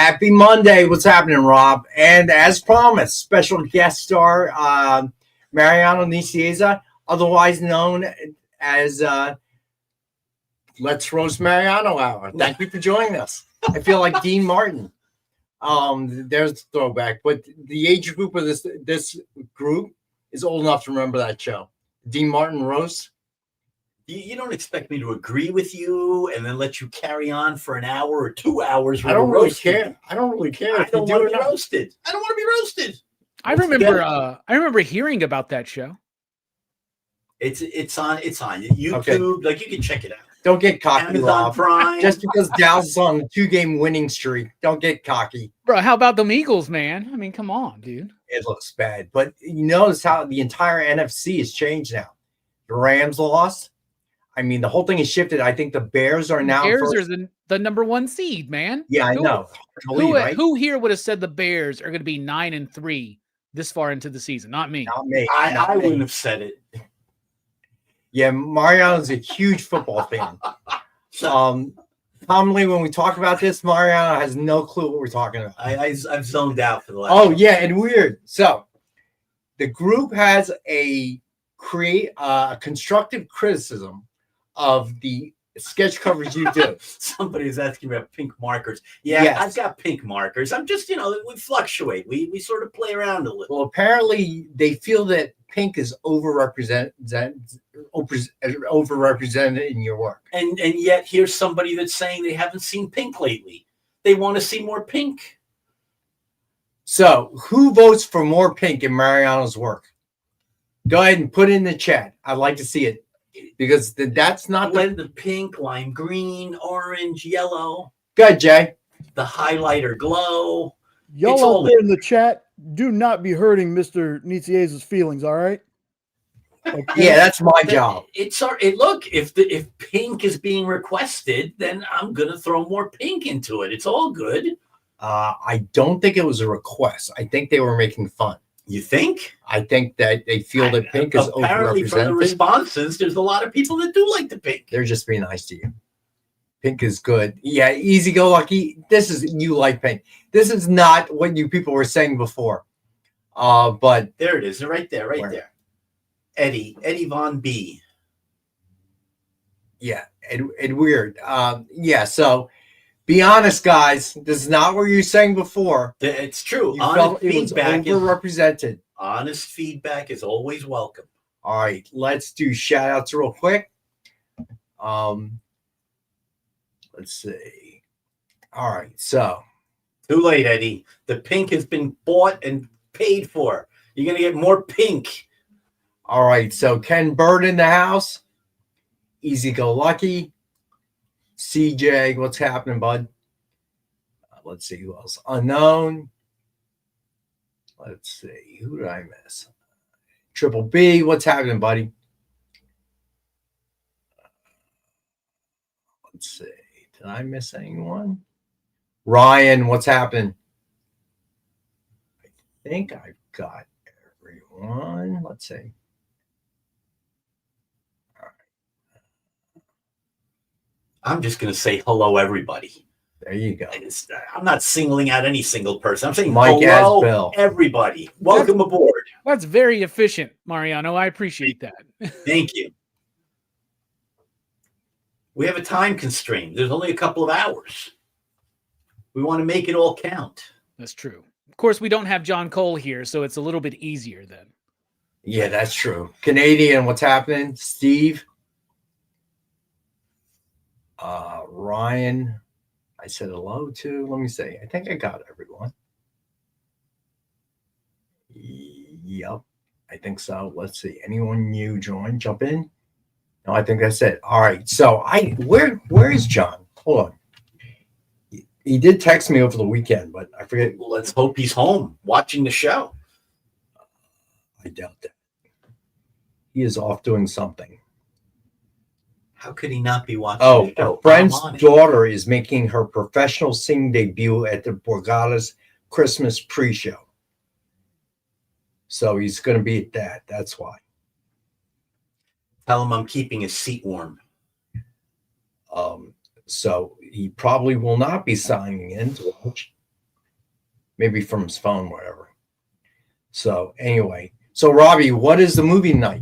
Happy Monday. What's happening, Rob? And as promised, special guest star Mariano Nicieza, otherwise known as Let's Roast Mariano Hour. Thank you for joining us. I feel like Dean Martin. There's the throwback. But the age group of this group is old enough to remember that show. Dean Martin Roast. You don't expect me to agree with you and then let you carry on for an hour or 2 hours. I don't really care. I don't really care. I don't want to be roasted. I don't want to be roasted. I remember hearing about that show. It's on YouTube. Okay. Like, you can check it out. Don't get cocky, Amazon Rob. Prime. Just because Dallas is on a 2-game winning streak, don't get cocky. Bro, how about them Eagles, man? I mean, come on, dude. It looks bad. But you notice how the entire NFC has changed now. The Rams lost. I mean, the whole thing has shifted. I think the Bears are now. Bears are the number 1 seed, man. Yeah, I know. Who here would have said the Bears are going to be 9-3 this far into the season? Not me. Not me. I wouldn't have said it. Yeah, Mariano's a huge football fan. Commonly, when we talk about this, Mariano has no clue what we're talking about. I've zoned out for the last. Oh yeah, and weird. So, the group has a constructive criticism of the sketch covers you do. Somebody's asking about pink markers. Yeah, yes. I've got pink markers. I'm just, we fluctuate. We sort of play around a little. Well, apparently they feel that pink is overrepresented in your work. And yet here's somebody that's saying they haven't seen pink lately. They want to see more pink. So who votes for more pink in Mariano's work? Go ahead and put it in the chat. I'd like to see it. Because that's not the pink, lime green, orange, yellow. Good, Jay. The highlighter glow. Y'all out there in the chat, do not be hurting Mr. Nicieza's feelings, all right? Okay. Yeah, that's my job. Look, if pink is being requested, then I'm gonna throw more pink into it. It's all good. I don't think it was a request. I think they were making fun. You think? I think that they feel that pink is apparently overrepresented. From the responses, there's a lot of people that do like the pink. They're just being nice to you. Pink is good. Yeah, easy go lucky. You like pink. This is not what you people were saying before. But there it is, right there, there. Eddie Von B. Yeah, and weird. Yeah, so be honest, guys. This is not what you were saying before. It's true. You felt it was overrepresented. Honest feedback is always welcome. All right, let's do shout outs real quick. Let's see. All right, so too late, Eddie. The pink has been bought and paid for. You're gonna get more pink. All right, so Ken Bird in the house. Easy go lucky. CJ, what's happening, bud? Let's see who else. Unknown. Let's see. Who did I miss? Triple B, what's happening, buddy? Let's see. Did I miss anyone? Ryan, what's happening? I think I've got everyone. Let's see. I'm just going to say hello, everybody. There you go. I'm not singling out any single person. I'm saying Mike hello, Asbell. Everybody. Welcome aboard. That's very efficient, Mariano. I appreciate that. Thank you. We have a time constraint. There's only a couple of hours. We want to make it all count. That's true. Of course, we don't have John Cole here, so it's a little bit easier then. Yeah, that's true. Canadian, what's happening? Steve. Ryan, I said hello to. Let me see. I think I got everyone. Yep, I think so. Let's see. Anyone new join? Jump in. No, I think that's it. All right. So where is John? Hold on. He did text me over the weekend, but I forget. Well, let's hope he's home watching the show. I doubt that. He is off doing something. How could he not be watching the show? A friend's daughter is making her professional singing debut at the Borgata's Christmas pre-show. So he's going to be at that. That's why. Tell him I'm keeping his seat warm. So he probably will not be signing in to watch. maybe from his phone, whatever. So anyway, so Robbie, what is the movie night?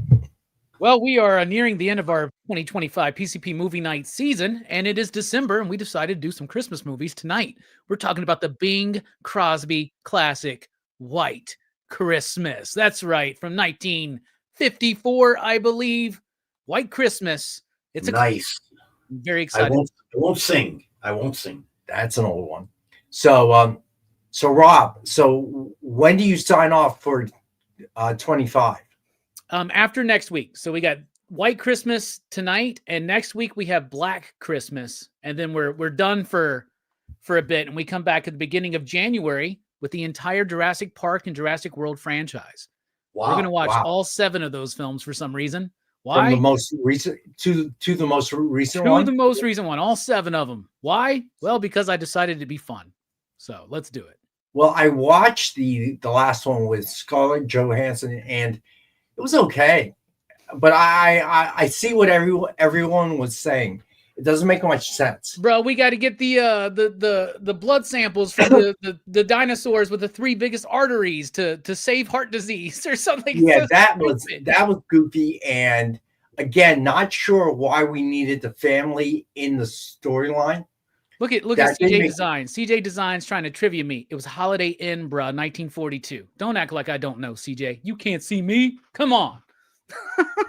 Well, we are nearing the end of our 2025 PCP movie night season, and it is December, and we decided to do some Christmas movies tonight. We're talking about the Bing Crosby classic, White Christmas. That's right, from 1954, I believe. White Christmas. It's nice. Very exciting. I won't sing. I won't sing. That's an old one. So, so Rob, so when do you sign off for 25? After next week. So we got White Christmas tonight, and next week we have Black Christmas, and then we're done for a bit, and we come back at the beginning of January with the entire Jurassic Park and Jurassic World franchise. Wow. We're going to watch all 7 of those films for some reason. Why? From the most recent to the most recent to one? the most recent one, all 7 of them. Why? Well, because I decided it'd be fun. So let's do it. Well, I watched the last one with Scarlett Johansson, and it was okay. But I see what everyone was saying. It doesn't make much sense. Bro, we got to get the blood samples from the dinosaurs with the 3 biggest arteries to save heart disease or something. Yeah, so that stupid. was goofy, and again, not sure why we needed the family in the storyline. Look at CJ Designs. CJ Designs trying to trivia me. It was Holiday Inn, bruh, 1942. Don't act like I don't know, CJ. You can't see me. Come on.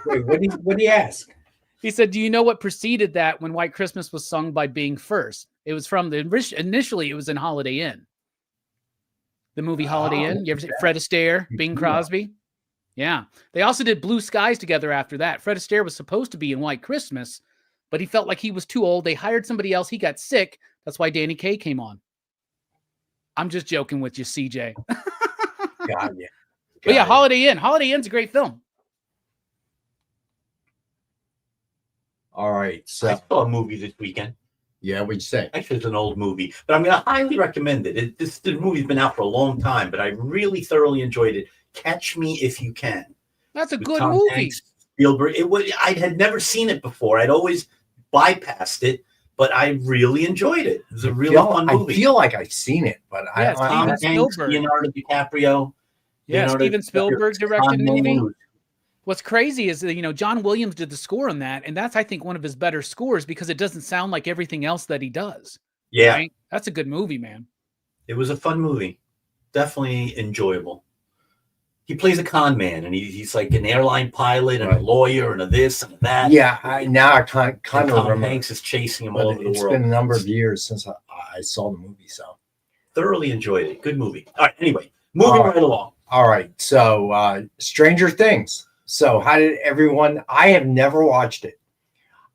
Wait, what did he ask? He said, "Do you know what preceded that when White Christmas was sung by Bing first?" It was from initially it was in Holiday Inn. The movie Holiday Inn. You ever see Fred Astaire, Bing Crosby? Yeah. They also did Blue Skies together after that. Fred Astaire was supposed to be in White Christmas, but he felt like he was too old. They hired somebody else. He got sick. That's why Danny Kaye came on. I'm just joking with you, CJ. God, yeah. But yeah, Holiday Inn. Holiday Inn's a great film. All right. So I saw a movie this weekend. yeah, what'd you say? Actually, it's an old movie, but I'm going to highly recommend it. The movie's been out for a long time, but I really thoroughly enjoyed it. Catch Me If You Can. That's a With good Tom movie. Hanks, Spielberg. I had never seen it before. I'd always bypassed it, but I really enjoyed it. It was a really fun movie. I feel like I've seen it, but Yeah, Tom Hanks, Spielberg. Leonardo DiCaprio. Yeah, Leonardo Steven Spielberg directed the movie. Conman. What's crazy is that, John Williams did the score on that, and that's, I think, one of his better scores because it doesn't sound like everything else that he does. Yeah. Right? That's a good movie, man. It was a fun movie. Definitely enjoyable. He plays a con man, and he's like an airline pilot and a lawyer and a this and a that. yeah, I kind of Tom remember. Hanks is chasing him But all over the it's world. been a number of years since I saw the movie. So Thoroughly enjoyed it. Good movie. All right. Anyway, moving right along. all right. So Stranger Things. So how did everyone? I have never watched it.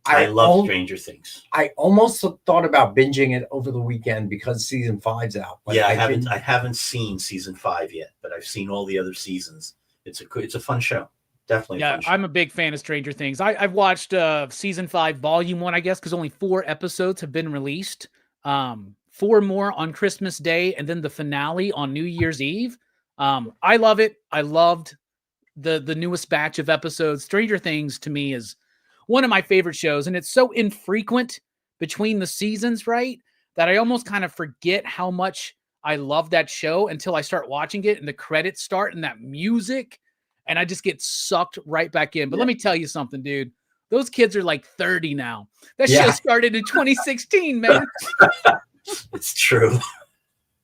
I love Stranger Things. I almost thought about binging it over the weekend because season 5's out. But Yeah, I haven't seen season 5 yet, but I've seen all the other seasons. It's a fun show. Definitely. Yeah, I'm a big fan of Stranger Things. I've watched season 5, volume 1, I guess, because only 4 episodes have been released. 4 more on Christmas Day, and then the finale on New Year's Eve. I love it. I loved the newest batch of episodes. Stranger Things to me is one of my favorite shows, and it's so infrequent between the seasons, right, that I almost kind of forget how much I love that show until I start watching it and the credits start and that music, and I just get sucked right back in. But let me tell you something, dude. Those kids are like 30 now. That show started in 2016, man. It's true.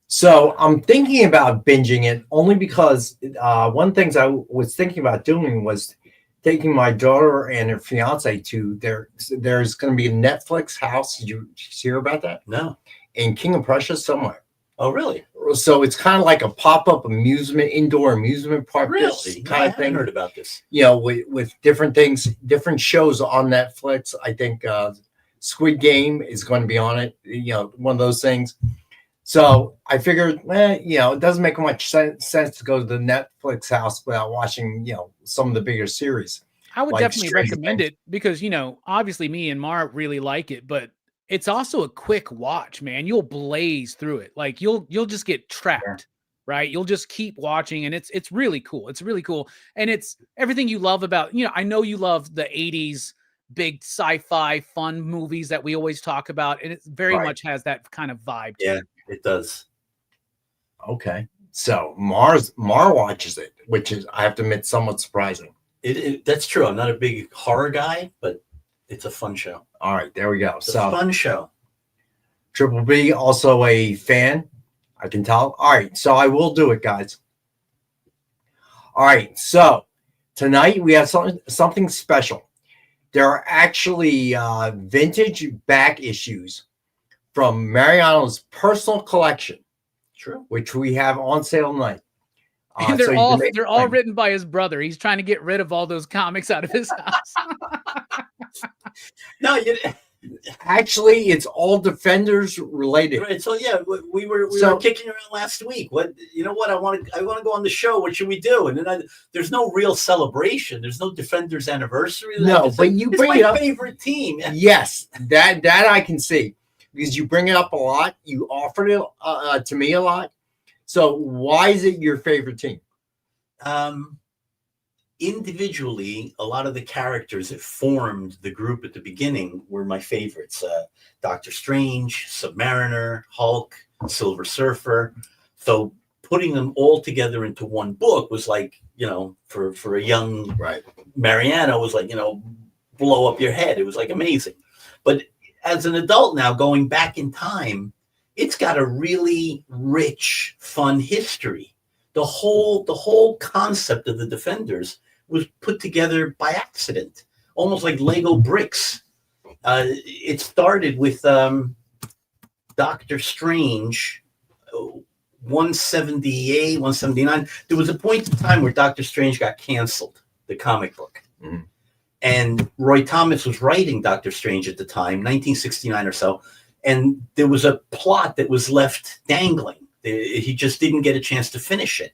So I'm thinking about binging it only because one thing I was thinking about doing was taking my daughter and her fiance to there's going to be a Netflix house. Did you hear about that? No. In King of Prussia somewhere. Oh, really? So it's kind of like a pop-up indoor amusement park. Really? Kind of I thing. haven't heard about this. With different things, different shows on Netflix. I think Squid Game is going to be on it. One of those things. So I figured, it doesn't make much sense to go to the Netflix house without watching, some of the bigger series. I would like definitely Stranger recommend Things. it because, obviously me and Mar really like it, but it's also a quick watch, man. You'll blaze through it. Like you'll just get trapped, right? You'll just keep watching, and it's really cool. It's really cool. And it's everything you love about, I know you love the 80s big sci-fi fun movies that we always talk about, and it very much has that kind of vibe to it. It does. Okay. So Mar watches it, which is, I have to admit, somewhat surprising. That's true. I'm not a big horror guy, but it's a fun show. All right, there we go. It's a fun show. Triple B, also a fan, I can tell. All right, so I will do it, guys. All right, so tonight we have something special. There are actually vintage back issues from Mariano's personal collection. True. Which we have on sale tonight. And they're all written by his brother. He's trying to get rid of all those comics out of his house. No, actually, it's all Defenders related. Right. So yeah, we were kicking around last week. What I want to go on the show. What should we do? And then there's no real celebration. There's no Defenders anniversary. No, but you bring it up. Favorite team. Yes, that I can see. Because you bring it up a lot, you offered it to me a lot. So why is it your favorite team? Individually, a lot of the characters that formed the group at the beginning were my favorites. Doctor Strange, Submariner, Hulk, Silver Surfer. So putting them all together into one book was like, for a young Mariano was like, blow up your head. It was like amazing. But as an adult now, going back in time, it's got a really rich, fun history. The whole concept of the Defenders was put together by accident, almost like Lego bricks. It started with Doctor Strange, 178, 179. There was a point in time where Doctor Strange got canceled, the comic book. Mm-hmm. And Roy Thomas was writing Doctor Strange at the time, 1969 or so. And there was a plot that was left dangling. He just didn't get a chance to finish it.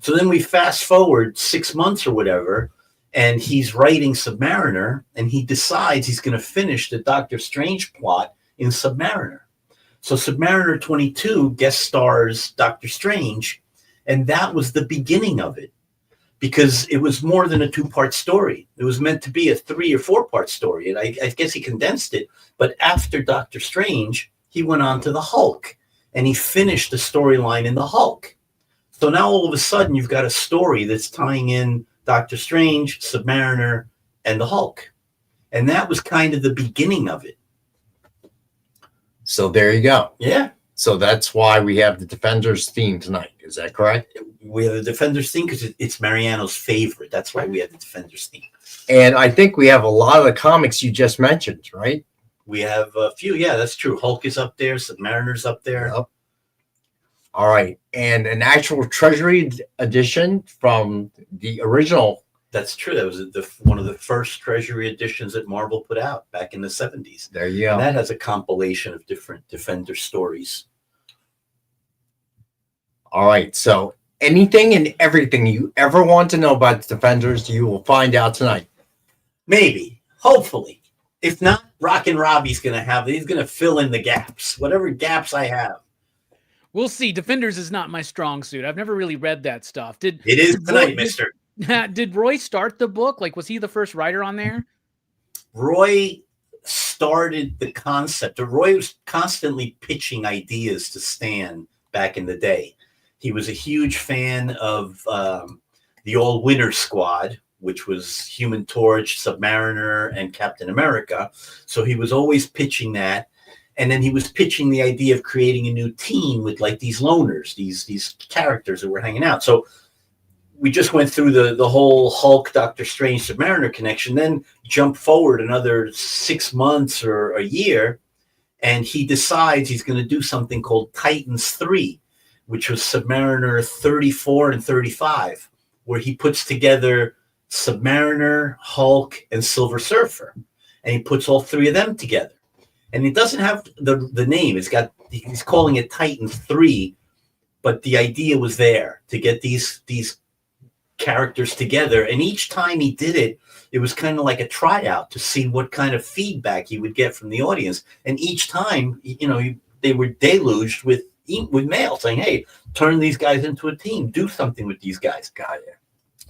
So then we fast forward 6 months or whatever, and he's writing Submariner, and he decides he's going to finish the Doctor Strange plot in Submariner. So Submariner 22 guest stars Doctor Strange, and that was the beginning of it. Because it was more than a 2-part story. It was meant to be a 3 or 4-part story. And I guess he condensed it. But after Doctor Strange, he went on to the Hulk. And he finished the storyline in the Hulk. So now all of a sudden, you've got a story that's tying in Doctor Strange, Submariner, and the Hulk. And that was kind of the beginning of it. So there you go. Yeah. So that's why we have the Defenders theme tonight. Is that correct? We have the Defenders theme because it's Mariano's favorite. That's why we have the Defenders theme. And I think we have a lot of the comics you just mentioned, right? We have a few. Yeah, that's true. Hulk is up there. Submariner's up there. Yep. All right. And an actual Treasury edition from the original. That's true. That was one of the first Treasury editions that Marvel put out back in the 70s. There you go. And that has a compilation of different Defender stories. All right. So anything and everything you ever want to know about the Defenders, you will find out tonight. Maybe. Hopefully. If not, Rockin' Robbie's going to he's going to fill in the gaps. Whatever gaps I have. We'll see. Defenders is not my strong suit. I've never really read that stuff. It is tonight, mister. Did Roy start the book? Like, was he the first writer on there? Roy started the concept. Roy was constantly pitching ideas to Stan back in the day. He was a huge fan of the All-Winter Squad, which was Human Torch, Submariner, and Captain America. So he was always pitching that. And then he was pitching the idea of creating a new team with like these loners, these characters that were hanging out. So we just went through the whole Hulk, Doctor Strange, Submariner connection, then jump forward another 6 months or a year, and he decides he's going to do something called Titans 3, which was Submariner 34 and 35, where he puts together Submariner, Hulk, and Silver Surfer. And he puts all three of them together. And it doesn't have the name. He's calling it Titans 3, but the idea was there to get these characters together. And each time he did it, it was kind of like a tryout to see what kind of feedback he would get from the audience. And each time, they were deluged with mail saying, hey, turn these guys into a team. Do something with these guys. Got it.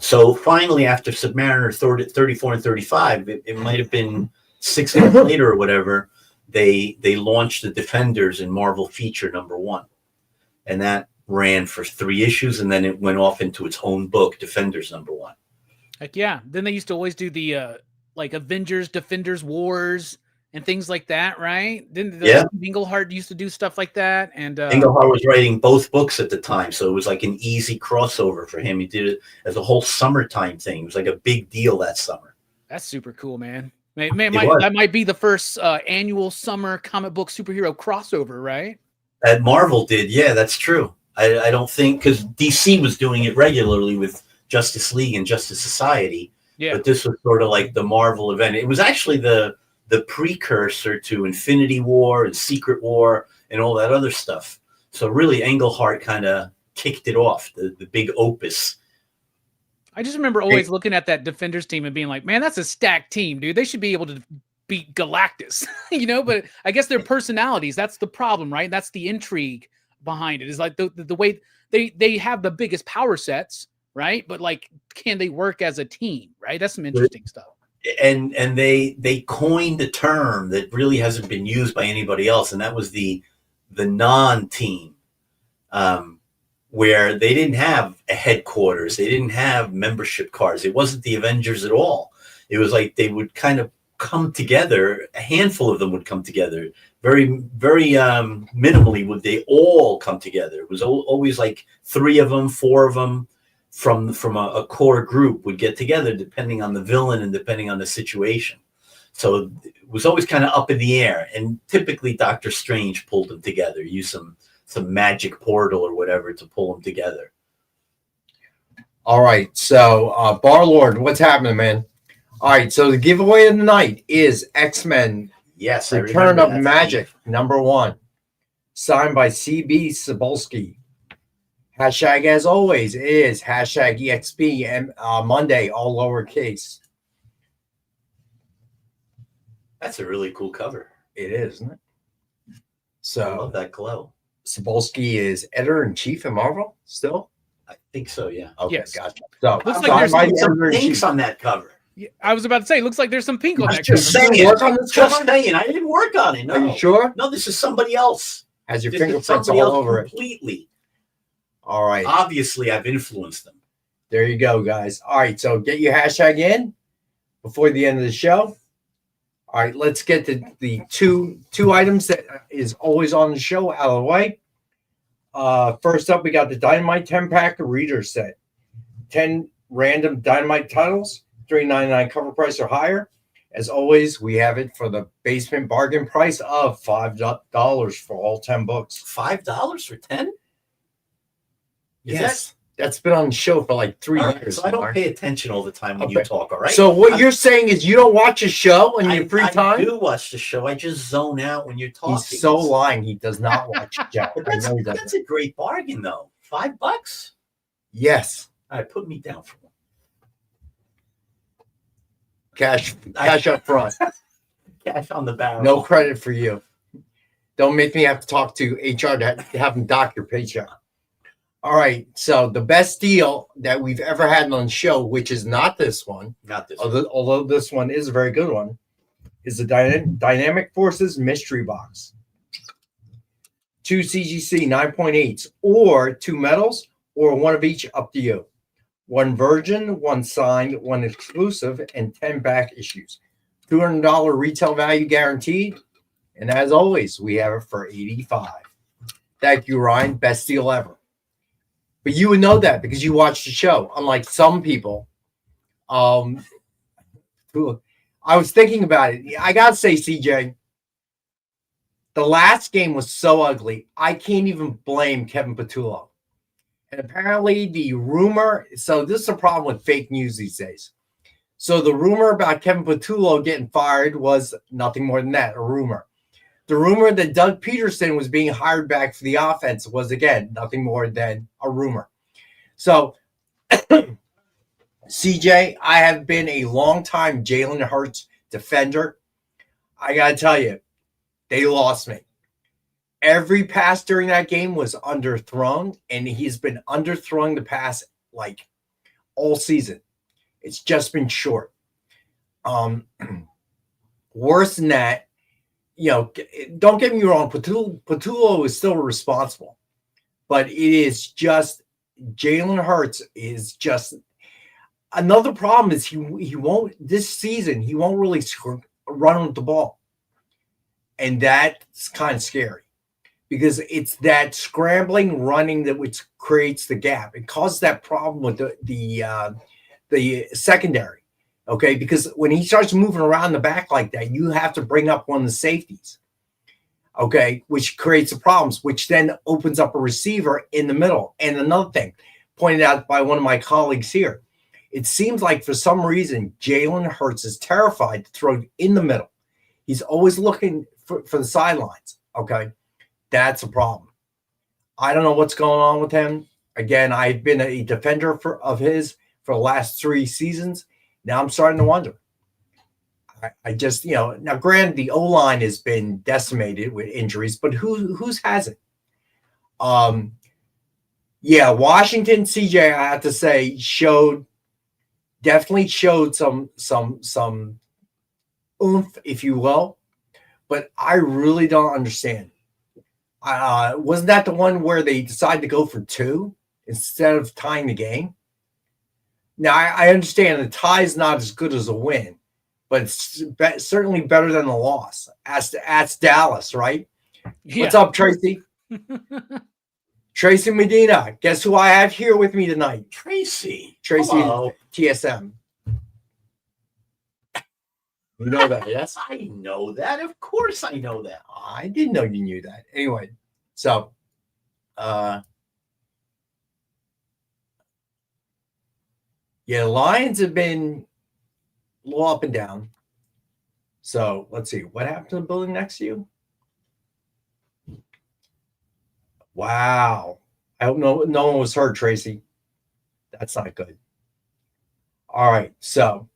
So finally, after Submariner 34 and 35, it might have been 6 months later or whatever, they launched the Defenders in Marvel Feature #1. And that ran for 3 issues, and then it went off into its own book, Defenders #1. Heck yeah. Then they used to always do the like Avengers, Defenders, Wars, and things like that, right? Didn't Englehart used to do stuff like that? And Englehart was writing both books at the time, so it was like an easy crossover for him. He did it as a whole summertime thing. It was like a big deal that summer. That's super cool, man. That might be the first annual summer comic book superhero crossover, right? That Marvel did, yeah, that's true. I don't think, because DC was doing it regularly with Justice League and Justice Society, but this was sort of like the Marvel event. It was actually the precursor to Infinity War and Secret War and all that other stuff. So really, Englehart kind of kicked it off, the big opus. I just remember always looking at that Defenders team and being like, man, that's a stacked team, dude. They should be able to beat Galactus, but I guess their personalities, that's the problem, right? That's the intrigue behind it, is like the way they have the biggest power sets, right? But like, can they work as a team, right? That's some interesting stuff. And they coined a term that really hasn't been used by anybody else, and that was the non-team, where they didn't have a headquarters, they didn't have membership cards. It wasn't the Avengers at all. It was like they would kind of come together. A handful of them would come together. Very, very minimally would they all come together. It was always like 3 of them, 4 of them from a core group would get together, depending on the villain and depending on the situation. So it was always kind of up in the air. And typically Doctor Strange pulled them together, used some magic portal or whatever to pull them together. All right. So Barlord, what's happening, man? All right. So the giveaway of the night is X-Men. Yes, Return of Magic #1, signed by CB Cebulski. Hashtag, as always, is hashtag EXP and Monday, all lowercase. That's a really cool cover. It is, isn't it? So I love that glow. Cebulski is editor-in-chief at Marvel still? I think so, yeah. Okay, yes. Gotcha. So looks like there's some pinks on that cover. Yeah, I was about to say, it looks like there's some pink on that Just cover. saying, work on this just cover? saying. I didn't work on it. No. Are you sure? No, this is somebody else. Has your This is fingerprints somebody all else over it? completely. All right. Obviously, I've influenced them. There you go, guys. All right, so get your hashtag in before the end of the show. All right, let's get the two items that is always on the show out of the way. First up, we got the Dynamite 10-pack reader set. 10 random Dynamite titles, $3.99 cover price or higher. As always, we have it for the basement bargain price of $5 for all 10 books. $5 for 10? Yes. That's been on the show for like 3 All right, years. so I don't pay attention all the time when you talk, all right? So what you're saying is you don't watch a show in your free time? I do watch the show. I just zone out when you're talking. He's so lying. He does not watch a show. But I know he doesn't. that's a great bargain, though. $5? Yes. All right, put me down for one. Cash up front. Cash on the barrel. No credit for you. Don't make me have to talk to HR to have them dock your paycheck. All right. So the best deal that we've ever had on the show, which is not this one, although this one is a very good one, is the Dynamic Forces Mystery Box. 2 CGC 9.8s or 2 metals or 1 of each, up to you. 1 virgin, 1 signed, 1 exclusive, and 10 back issues. $200 retail value guaranteed. And as always, we have it for $85. Thank you, Ryan. Best deal ever. But you would know that because you watched the show. Unlike some people, I was thinking about it. I gotta say, CJ, the last game was so ugly. I can't even blame Kevin Patullo. And apparently, the rumor. So this is a problem with fake news these days. So the rumor about Kevin Patullo getting fired was nothing more than that, a rumor. The rumor that Doug Peterson was being hired back for the offense was, again, nothing more than a rumor. So, CJ, I have been a long-time Jalen Hurts defender. I got to tell you, they lost me. Every pass during that game was underthrown, and he's been underthrowing the pass like all season. It's just been short. Worse than that, don't get me wrong, Patullo is still responsible. but it is just Jalen Hurts is just another problem. Is he won't this season? He won't really run with the ball, and that's kind of scary because it's that scrambling running that which creates the gap. It causes that problem with the secondary. Okay, because when he starts moving around the back like that, you have to bring up one of the safeties. Okay, which creates the problems, which then opens up a receiver in the middle. And another thing pointed out by one of my colleagues here, it seems like for some reason Jalen Hurts is terrified to throw in the middle. He's always looking for the sidelines. Okay, that's a problem. I don't know what's going on with him. Again, I've been a defender of his for the last 3 seasons. Now I'm starting to wonder. I just, now granted, the O-line has been decimated with injuries, but who's hasn't? Yeah, Washington, CJ, I have to say, definitely showed some oomph, if you will, but I really don't understand. Wasn't that the one where they decided to go for 2 instead of tying the game? Now, I understand the tie is not as good as a win, but it's certainly better than the loss. Ask Dallas, right? Yeah. What's up, Tracy? Tracy Medina. Guess who I have here with me tonight? Tracy. Hello. TSM. You know that, yes? I know that. Of course I know that. I didn't know you knew that. Anyway, so yeah, Lions have been a little up and down. So let's see. What happened to the building next to you? Wow. I hope no one was hurt, Tracy. That's not good. All right. So,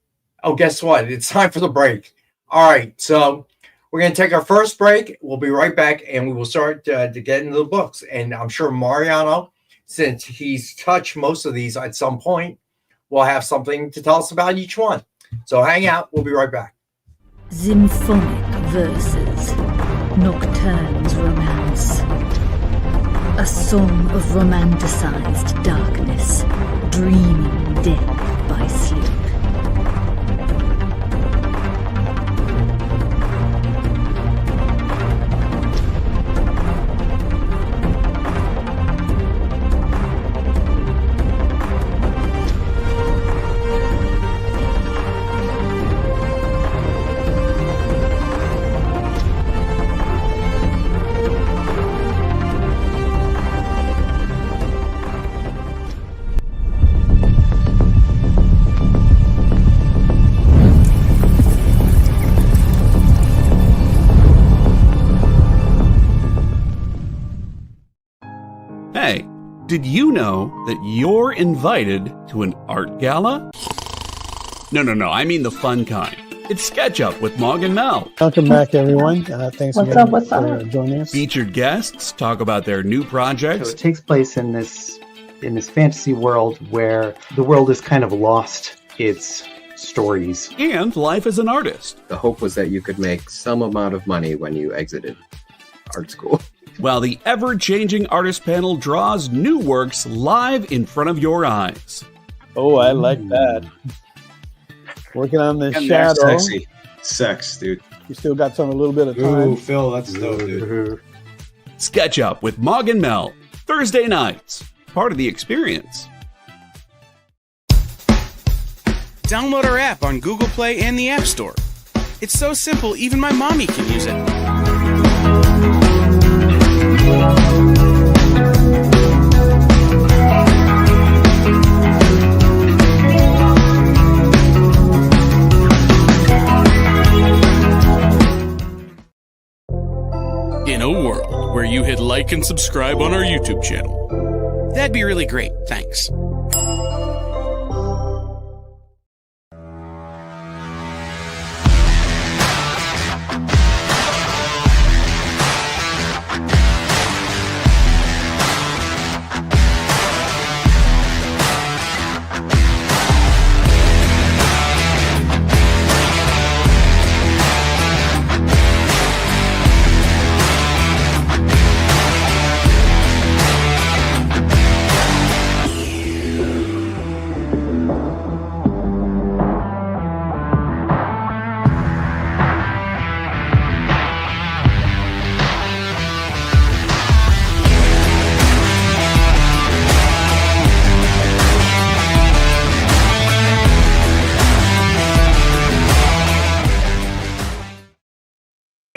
guess what? It's time for the break. All right. So we're going to take our first break. We'll be right back, and we will start to get into the books. And I'm sure Mariano, since he's touched most of these at some point, will have something to tell us about each one. So hang out. We'll be right back. Symphonic verses, Nocturne's romance. A song of romanticized darkness, dreaming death by sleep. Hey, did you know that you're invited to an art gala? No, I mean the fun kind. It's Sketch Up with Mog and Mel. Welcome back, everyone. Thanks again for joining us. Featured guests talk about their new projects. So it takes place in this fantasy world where the world has kind of lost its stories. And life as an artist. The hope was that you could make some amount of money when you exited art school. While the ever-changing artist panel draws new works live in front of your eyes. Oh, I like that. Working on the And shadow. Sexy. Sex, dude. You still got a little bit of time. Ooh, Phil, that's dope, dude. Sketch Up with Mog and Mel. Thursday nights. Part of the experience. Download our app on Google Play and the App Store. It's so simple, even my mommy can use it. In a world where you hit like and subscribe on our YouTube channel, that'd be really great. Thanks.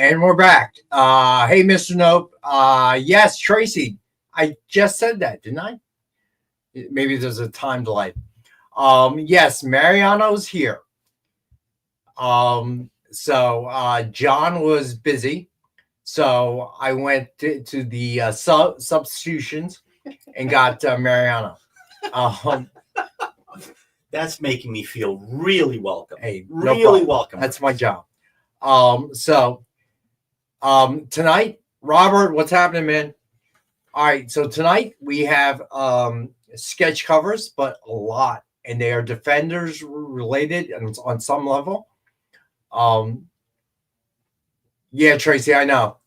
And we're back. Hey, Mr. Nope. Yes, Tracy. I just said that, didn't I? Maybe there's a time delay. Yes, Mariano's here. So John was busy. So I went to the substitutions and got Mariano. That's making me feel really welcome. Hey, really welcome. That's my job. Tonight, Robert, what's happening, man? All right, so tonight we have sketch covers, but a lot, and they are Defenders related and on some level. Yeah, Tracy, I know.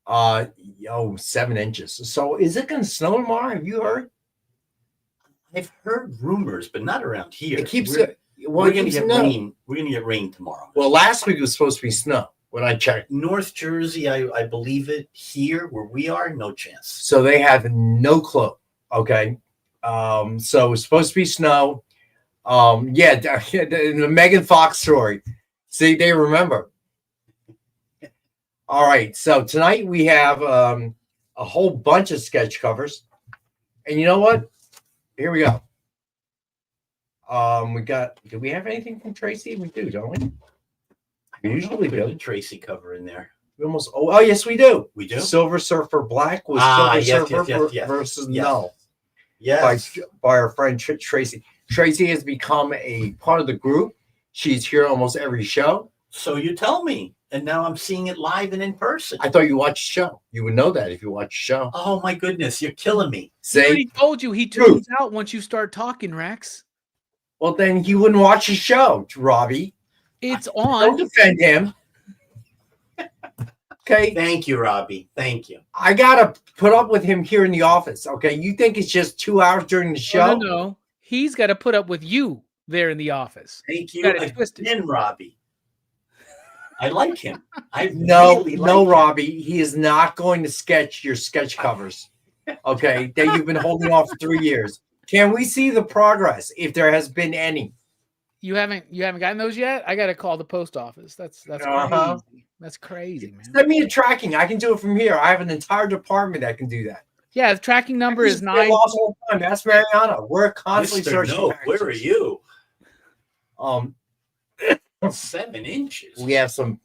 7 inches. So is it going to snow tomorrow? Have you heard? I've heard rumors, but not around here. It keeps. We're going to get rain. We're going to get rain tomorrow. Well, last week it was supposed to be snow when I checked. North Jersey, I believe it. Here, where we are, no chance. So they have no clue. Okay. So it's supposed to be snow. The Megan Fox story. See, they remember. All right. So tonight we have a whole bunch of sketch covers. And you know what? Here we go. Do we have anything from Tracy? We do, don't we? We usually do. A Tracy cover in there. We almost. Oh, yes, we do. We do. Silver Surfer Black was Silver Surfer versus Null. Yes. By our friend Tracy. Tracy has become a part of the group. She's here almost every show. So you tell me, and now I'm seeing it live and in person. I thought you watched the show. You would know that if you watched the show. Oh my goodness, you're killing me. I already told you he tunes out once you start talking, Rex. Well, then he wouldn't watch the show, Robbie. It's on. Don't defend him. Okay. Thank you, Robbie. Thank you. I gotta put up with him here in the office. Okay. You think it's just 2 hours during the show? No. He's got to put up with you there in the office. Thank you again, Robbie. I like him. Robbie. He is not going to sketch your sketch covers. Okay, that you've been holding off for 3 years. Can we see the progress if there has been any? You haven't gotten those yet? I got to call the post office. That's crazy. That's crazy, man. Send me a tracking. I can do it from here. I have an entire department that can do that. Yeah, the tracking number is 9. That's Mariana. We're constantly searching. No, where are you? 7 inches. We have some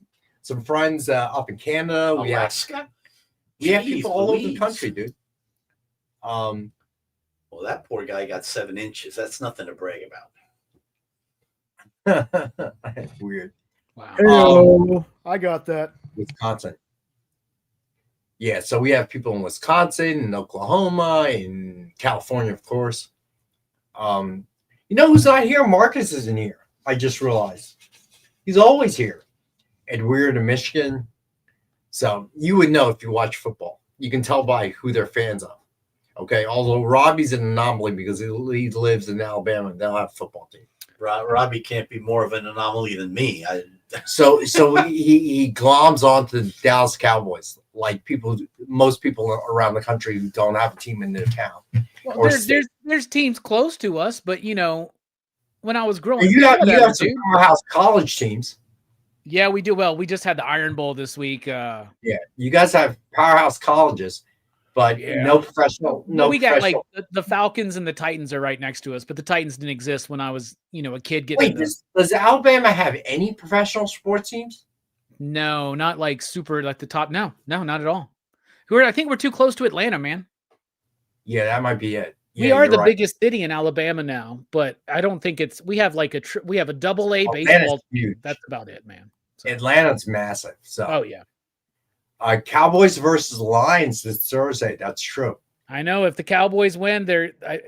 friends up in Canada. Alaska. We have people all over the country, dude. Well, that poor guy got 7 inches. That's nothing to brag about. That's weird. Wow. Hello. I got that. Wisconsin. Yeah, so we have people in Wisconsin, in Oklahoma, in California, of course. You know who's not here? Marcus isn't here. I just realized. He's always here. And we're in Michigan. So you would know if you watch football. You can tell by who they're fans of. Okay, although Robbie's an anomaly because he lives in Alabama and they don't have a football team. Robbie can't be more of an anomaly than me. So he gloms onto the Dallas Cowboys like most people around the country who don't have a team in their town. Well, there's teams close to us, but when I was growing up, you have some powerhouse college teams. Yeah, we do. Well, we just had the Iron Bowl this week. Yeah, you guys have powerhouse colleges, but no professional. We got like the Falcons and the Titans are right next to us, but the Titans didn't exist when I was, a kid. Does Alabama have any professional sports teams? No, not like super like the top. No, not at all. I think we're too close to Atlanta, man. Yeah, that might be it. Yeah, we are the biggest city in Alabama now, but I don't think we have like we have a AA baseball team. That's about it, man. So. Atlanta's massive. So. Oh yeah. Cowboys versus Lions this Thursday. That's true. I know if the Cowboys win,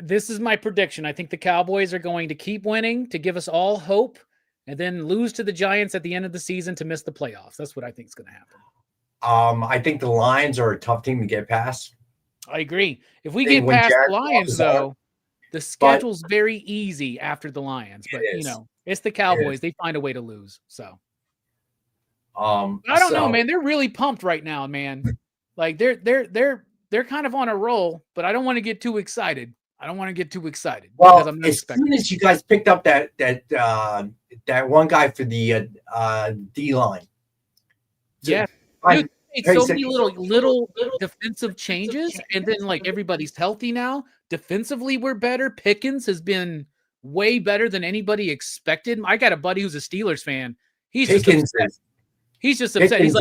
this is my prediction. I think the Cowboys are going to keep winning to give us all hope, and then lose to the Giants at the end of the season to miss the playoffs. That's what I think is going to happen. I think the Lions are a tough team to get past. I agree. If we get past the Lions, though, the schedule's very easy after the Lions. But it's the Cowboys. They find a way to lose. So I don't know, man. They're really pumped right now, man. Like they're kind of on a roll, but I don't want to get too excited. Well, as soon as you guys picked up that one guy for the D line, Yeah, I- dude, made so many little defensive changes, and then like everybody's healthy now. Defensively, we're better. Pickens has been way better than anybody expected. I got a buddy who's a Steelers fan. He's just upset. He's just upset. He's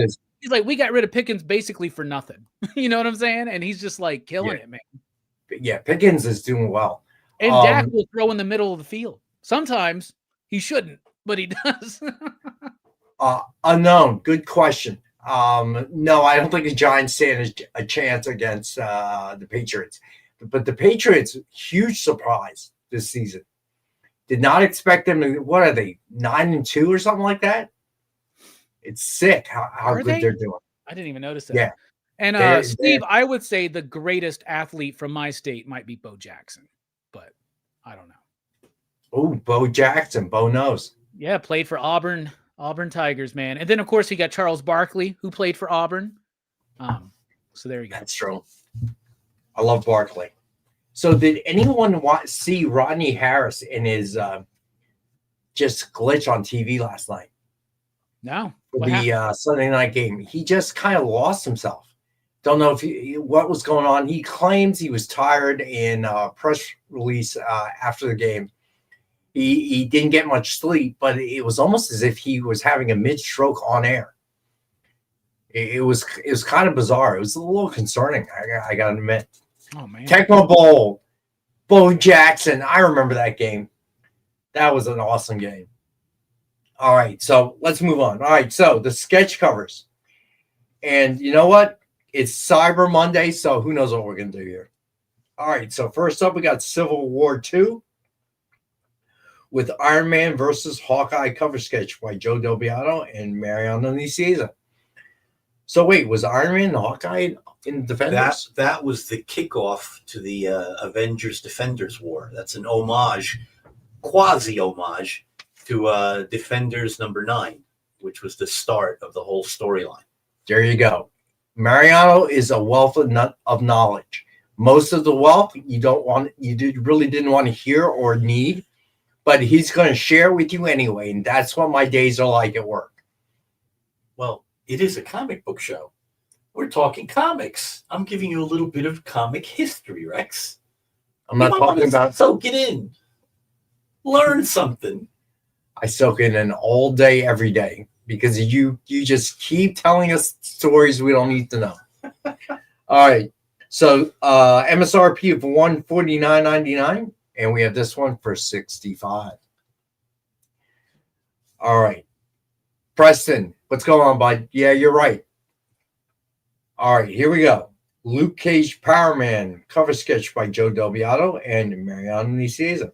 like, we got rid of Pickens basically for nothing. You know what I'm saying? And he's just like killing it, man. Yeah, Pickens is doing well. And Dak will throw in the middle of the field. Sometimes he shouldn't, but he does. Unknown. Good question. No, I don't think the Giants stand a chance against the Patriots. But the Patriots, huge surprise this season. Did not expect them to, what are they, 9-2 or something like that? It's sick how good they're doing. I didn't even notice that. Yeah. And Steve, I would say the greatest athlete from my state might be Bo Jackson, but I don't know. Oh, Bo Jackson. Bo knows. Yeah, played for Auburn Tigers, man. And then, of course, you got Charles Barkley, who played for Auburn. So there you go. That's true. I love Barkley. So did anyone see Rodney Harris in his just glitch on TV last night? No. For the Sunday night game. He just kind of lost himself. Don't know what was going on. He claims he was tired in press release after the game. He didn't get much sleep, but it was almost as if he was having a mid-stroke on air. It was kind of bizarre. It was a little concerning, I got to admit. Oh, man. Tecmo Bowl, Bo Jackson. I remember that game. That was an awesome game. All right, so let's move on. All right, so the sketch covers. And you know what? It's Cyber Monday, so who knows what we're going to do here. All right, so first up, we got Civil War II with Iron Man versus Hawkeye cover sketch by Joe Del Beato and Mariano Nicieza. So wait, was Iron Man and Hawkeye in Defenders? That was the kickoff to the Avengers Defenders War. That's an homage, quasi-homage, to Defenders #9, which was the start of the whole storyline. There you go. Mariano is a wealth of knowledge. Most of the wealth you really didn't want to hear or need, but he's going to share with you anyway, and that's what my days are like at work. Well, it is a comic book show. We're talking comics. I'm giving you a little bit of comic history, Rex. I'm not talking about... Soak it in. Learn something. I soak it in all day, every day, because you just keep telling us stories we don't need to know. All right. So MSRP of $149.99, and we have this one for $65. All right. Preston, what's going on, bud? Yeah, you're right. All right, here we go. Luke Cage Power Man cover sketch by Joe Del Beato and Mariano Nicieza.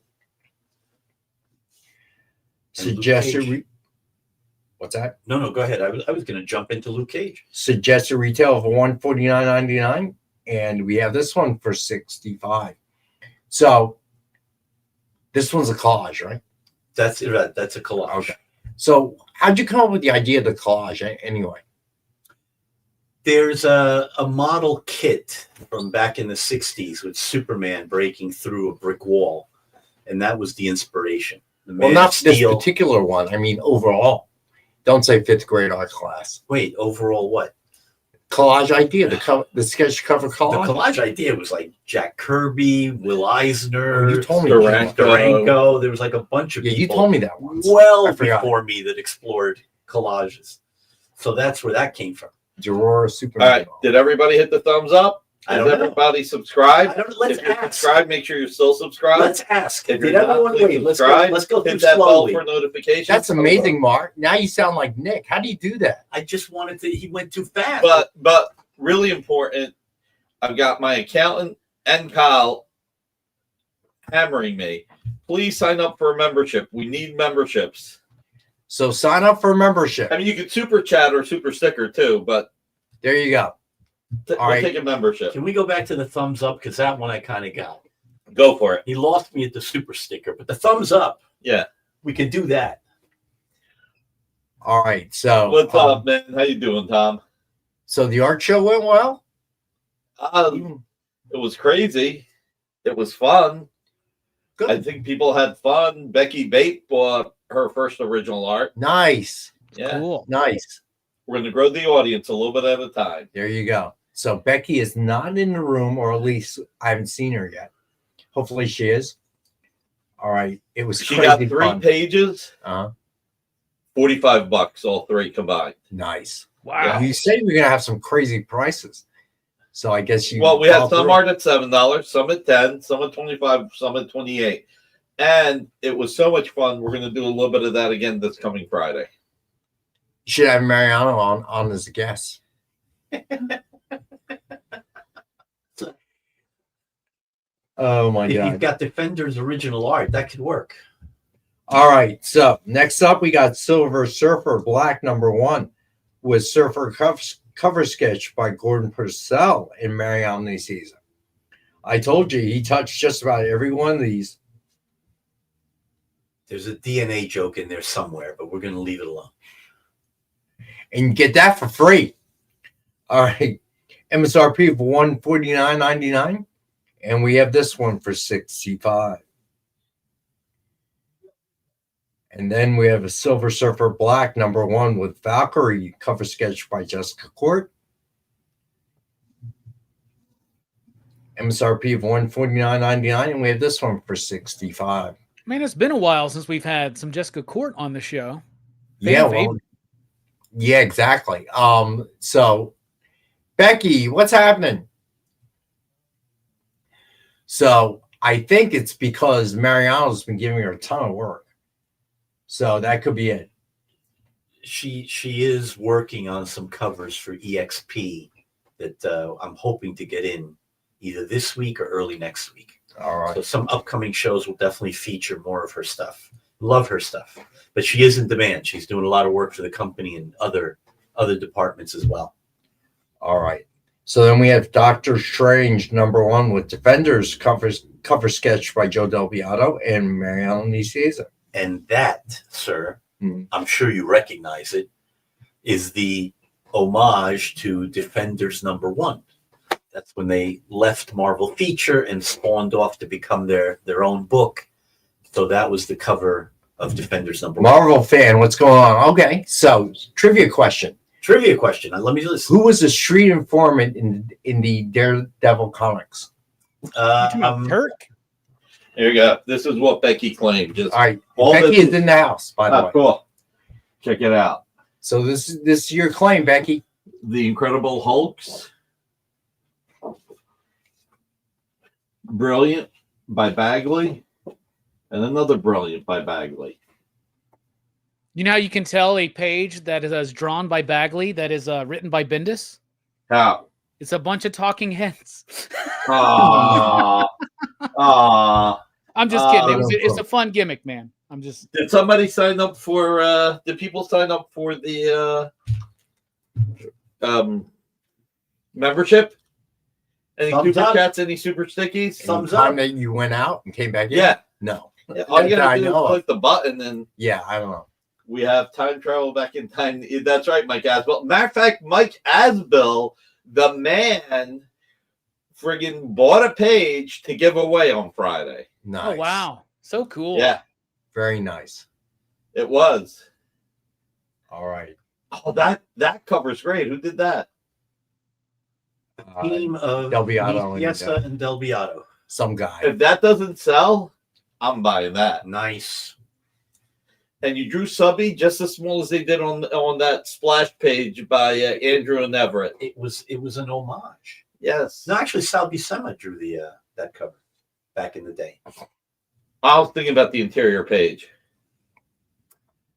Suggested what's that? No, go ahead. I was going to jump into Luke Cage. Suggested retail of $149.99, and we have this one for $65. So this one's a collage, right? That's right. That's a collage. Okay. So how'd you come up with the idea of the collage anyway? There's a model kit from back in the 60s with Superman breaking through a brick wall, and that was the inspiration. Well, not this particular one. I mean, overall. Don't say fifth grade art class. Wait, overall what? Collage idea, the sketch cover collage. The collage idea was like Jack Kirby, Will Eisner, you told me Durango. There was like a bunch of people. You told me that once. Well before me that explored collages. So that's where that came from. Aurora Superman. All right. Did everybody hit the thumbs up? Did everybody subscribe? Let's if you subscribe, make sure you're still subscribed. Let's ask. If you're not, let's go hit that bell for notifications. That's amazing, Mark. Now you sound like Nick. How do you do that? I just wanted to. He went too fast. But really important. I've got my accountant and Kyle hammering me. Please sign up for a membership. We need memberships. So sign up for a membership. I mean, you could super chat or super sticker too, but there you go. We'll take a membership. Can we go back to the thumbs up? Because that one I kind of got. Go for it. He lost me at the super sticker, but the thumbs up. Yeah. We can do that. All right. So what's up, man? How you doing, Tom? So the art show went well? It was crazy. It was fun. Good. I think people had fun. Becky Bate bought her first original art. Nice. Yeah. Cool. Nice. We're going to grow the audience a little bit at a time. There you go. So Becky is not in the room, or at least I haven't seen her yet. Hopefully she is. All right. It was She crazy got 3 fun. pages. Uh-huh. $45, all 3 combined. Nice. Wow. Yeah, you said we're gonna have some crazy prices. So I guess you. Well, we had all some through. art at $7, some at 10, some at 25, some at 28, and it was so much fun. We're going to do a little bit of that again this coming Friday. You should have Mariano on as a guest. Oh my If god! you've got Defender's original art, that could work. All right. So next up, we got Silver Surfer Black #1 with Surfer cover sketch by Gordon Purcell and Mariano Nicieza. I told you he touched just about every one of these. There's a DNA joke in there somewhere, but we're going to leave it alone. And you get that for free. All right. MSRP of $149.99. And we have this one for $65. And then we have a Silver Surfer Black #1 with Valkyrie cover sketch by Jessica Court. MSRP of $149.99. And we have this one for $65. Man, it's been a while since we've had some Jessica Court on the show. Yeah, well, yeah, exactly. So Becky, what's happening? So I think it's because Mariano's been giving her a ton of work. So that could be it. She is working on some covers for EXP that I'm hoping to get in either this week or early next week. All right. So some upcoming shows will definitely feature more of her stuff. Love her stuff. But she is in demand. She's doing a lot of work for the company and other departments as well. All right. So then we have Doctor Strange #1 with Defenders cover sketch by Joe Del Beato and Mariano Nicieza. And that, sir, I'm sure you recognize it, is the homage to Defenders #1. That's when they left Marvel Feature and spawned off to become their own book. So that was the cover of Defenders #1. Marvel fan, what's going on? Okay, so trivia question. Let me listen. Who was the street informant in the Daredevil comics? Turk. Here you go. This is what Becky claimed. Just all right. Becky is in the house, by the way. Cool. Check it out. So this is your claim, Becky. The Incredible Hulks. Brilliant by Bagley. And another Brilliant by Bagley. You know how you can tell a page that is drawn by Bagley that is written by Bendis? How? It's a bunch of talking heads. I'm I'm just kidding. It's a fun gimmick, man. I'm just. Did somebody sign up for? Did people sign up for the membership? Any Thumbs super up. chats? Any super stickies? Thumbs up. That you went out and came back in? Yeah. No. Yeah, all you That I gotta do is know of. click the button, and Yeah, I don't know. we have time travel back in time. That's right, Mike Asbill. Matter of fact, Mike Asbill, the man, friggin' bought a page to give away on Friday. Nice. Oh wow, so cool. Yeah, Very nice. it was. All right. Oh, that cover's great. Who did that? Team of Del Beato and Nicieza and Del Beato. some guy. If that doesn't sell, I'm buying that. Nice. And you drew Subby just as small as they did on that splash page by Andrew and Everett. It was an homage. Yes. No, actually, Sal Buscema drew that cover back in the day. I was thinking about the interior page.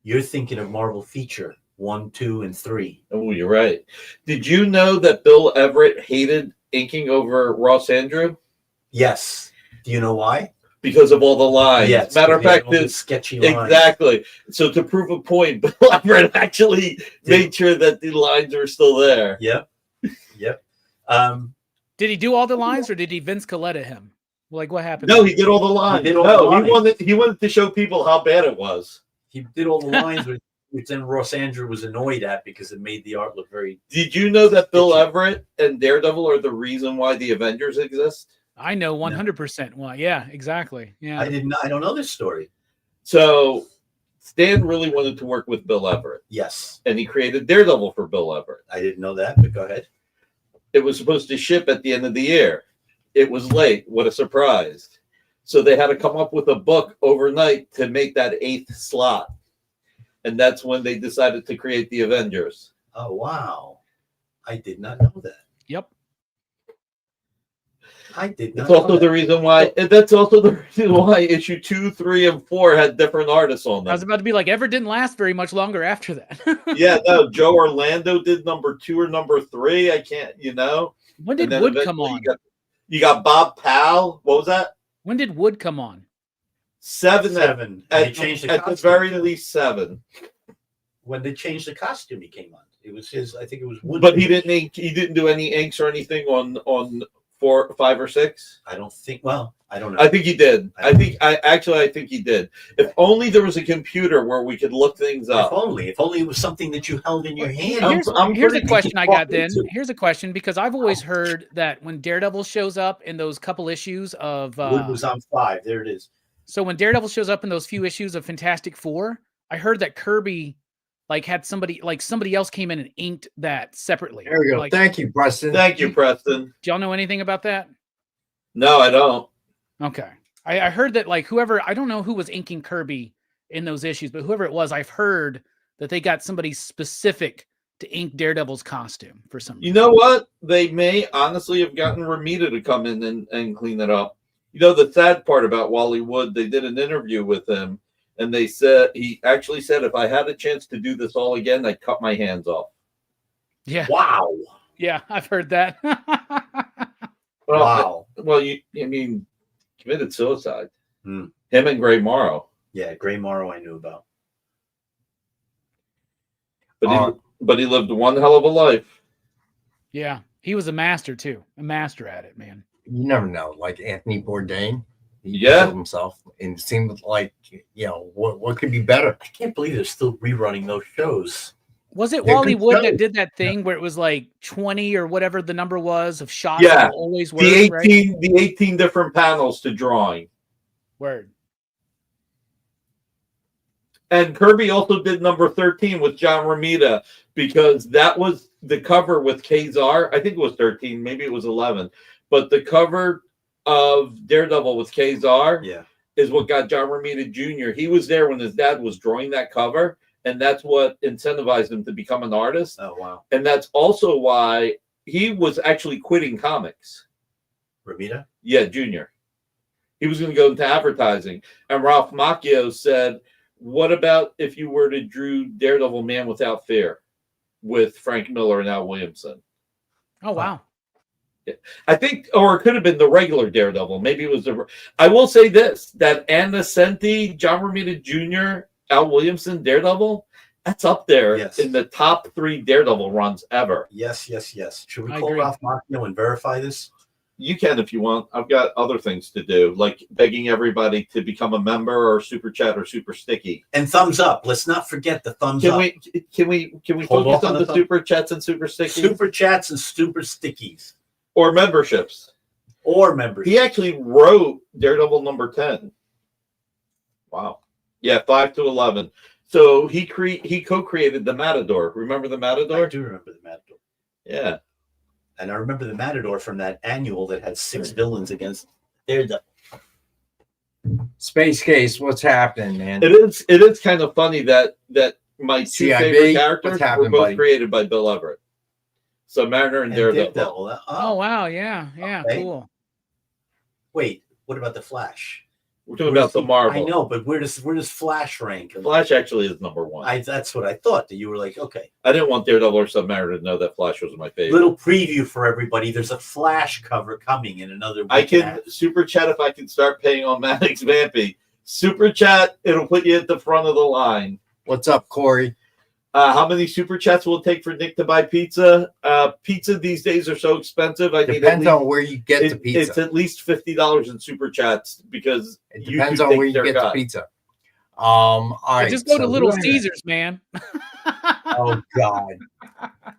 You're thinking of Marvel Feature 1, 2, and 3. Oh, you're right. Did you know that Bill Everett hated inking over Ross Andrew? Yes. Do you know why? Because of all the lines. Yes. Matter of fact, this sketchy lines. exactly. So to prove a point, Bill Everett actually made sure that the lines were still there. Yep. Did he do all the lines, or did he Vince Coletta him? Like, what happened? No, he did all the lines. He did all the lines. He wanted to show people how bad it was. He did all the lines, which then Ross Andrew was annoyed at because it made the art look very. Did you know that Bill Everett and Daredevil are the reason why the Avengers exist? I know 100%. Well, yeah, exactly. Yeah. I don't know this story. So Stan really wanted to work with Bill Everett. Yes. And he created Daredevil for Bill Everett. I didn't know that, but go ahead. It was supposed to ship at the end of the year. It was late. What a surprise. So they had to come up with a book overnight to make that 8th slot. And that's when they decided to create the Avengers. Oh, wow. I did not know that. Yep. I did not That's also know the that. reason why. And that's also the reason why issue 2, 3, and 4 had different artists on them. I was about to be like, Everett didn't last very much longer after that. Yeah, no, Joe Orlando did number 2 or number 3. I can't, When did Wood come on? You got Bob Powell. What was that? When did Wood come on? 7. At, They changed the at the costume. very least 7. When they changed the costume, he came on. It was his. I think it was Wood. But he didn't ink. He didn't do any inks or anything on 4, 5, or 6. I don't think. Well, I don't know. I think he did. I think he did. If only there was a computer where we could look things up. If only it was something that you held in your hand. Here's a question I got then. Here's a question, because I've always heard that when Daredevil shows up in those couple issues of Wood was on 5. There it is. So when Daredevil shows up in those few issues of Fantastic Four, I heard that Kirby had somebody else came in and inked that separately. There we go. Thank you, Preston. Thank you, Preston. Do y'all know anything about that? No, I don't. Okay. I heard that whoever, I don't know who was inking Kirby in those issues, but whoever it was, I've heard that they got somebody specific to ink Daredevil's costume for some reason. You know what? They may honestly have gotten Ramita to come in and clean it up. The sad part about Wally Wood, they did an interview with him, and he actually said, if I had a chance to do this all again, I'd cut my hands off. Yeah. Wow. Yeah, I've heard that. Wow. Well, committed suicide. Him and Gray Morrow. Yeah, Gray Morrow I knew about. But he lived one hell of a life. Yeah, he was a master too. A master at it, man. You never know. Like Anthony Bourdain, he killed himself, and it seemed like what could be better. I can't believe they're still rerunning those shows. Was it They're Wally good Wood shows. that did that thing where it was like 20 or whatever the number was of shots? Yeah, that always work, the 18, right? the 18 different panels to drawing. Word. And Kirby also did number 13 with John Romita, because that was the cover with Kazar. I think it was 13, maybe it was 11. But the cover of Daredevil with Kazar is what got John Romita Jr. He was there when his dad was drawing that cover, and that's what incentivized him to become an artist. Oh, wow. And that's also why he was actually quitting comics. Romita? Yeah, Jr. He was going to go into advertising. And Ralph Macchio said, what about if you were to draw Daredevil Man Without Fear with Frank Miller and Al Williamson? Oh, wow. Yeah. I think, or it could have been the regular Daredevil. Maybe it was I will say this, that Anna Senti, John Romita Jr., Al Williamson, Daredevil, that's up there in the top 3 Daredevil runs ever. Yes. Should we I call agree. Ralph Macchio and verify this? You can if you want. I've got other things to do, like begging everybody to become a member or super chat or super sticky. And thumbs up. Let's not forget the thumbs Can up. we Hold focus off on on the the super chats and super stickies? Super chats and super stickies. Or memberships. Or memberships. He actually wrote Daredevil number 10. Wow. Yeah, 5 to 11. So he co-created the Matador. Remember the Matador? I do remember the Matador. Yeah. And I remember the Matador from that annual that had 6 villains against Daredevil. Space Case, what's happening, man? It is kind of funny that my 2 CIB, favorite characters what's were happening, both buddy? created by Bill Everett. So Mariner and Daredevil. Oh, wow. Yeah. Okay. Cool. Wait, what about the Flash? We're talking about the Marvel. I know, but where does Flash rank? Flash actually is number 1. That's what I thought. That you were like, okay. I didn't want Daredevil or Submariner to know that Flash was my favorite. Little preview for everybody. There's a Flash cover coming in another week. I can super chat if I can start paying on Maddox Vampy. Super chat, it'll put you at the front of the line. What's up, Corey? How many super chats will it take for Nick to buy pizza? Pizza these days are so expensive. Depends on where you get the pizza. It's at least $50 in super chats because it depends on where you get the pizza. All right, just go to Little Caesars, man. Oh God!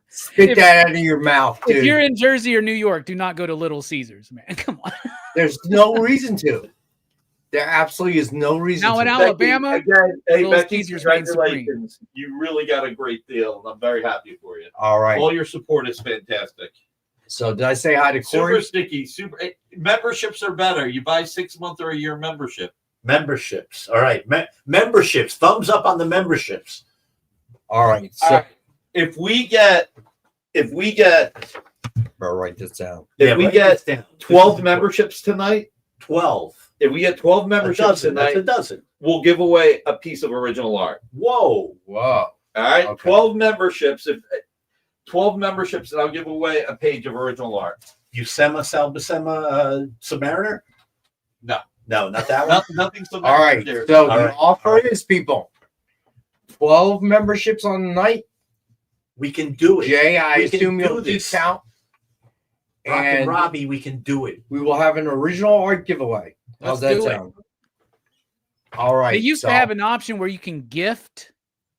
Spit that out of your mouth, dude. If you're in Jersey or New York, do not go to Little Caesars, man. Come on. There's no reason to. There absolutely is no reason Now in to. Alabama, Again, hey, Little Becky, Caesars reign supreme. congratulations. You really got a great deal, and I'm very happy for you. All right. All your support is fantastic. So did I say hi to Corey? Super sticky. Memberships are better. You buy 6 month or a year membership. Memberships. All right. Memberships. Thumbs up on the memberships. All right. So if we get, I'll write this down. if we get 12 memberships tonight, 12. If we get 12 memberships tonight, that's a dozen. We'll give away a piece of original art. Whoa. Wow. All right. Okay. 12 memberships. If 12 memberships, and I'll give away a page of original art. Usema Salbasema Submariner? No. No, not that one. Nothing Submariner. All right. There. So All the right. offer is, people, 12 memberships on the night. We can do it. Jay, I We can assume do you'll this. discount. Rock and And Robbie, we can do it. we will have an original art giveaway. How's that Let's do it. sound? All right. They used so, to have an option where you can gift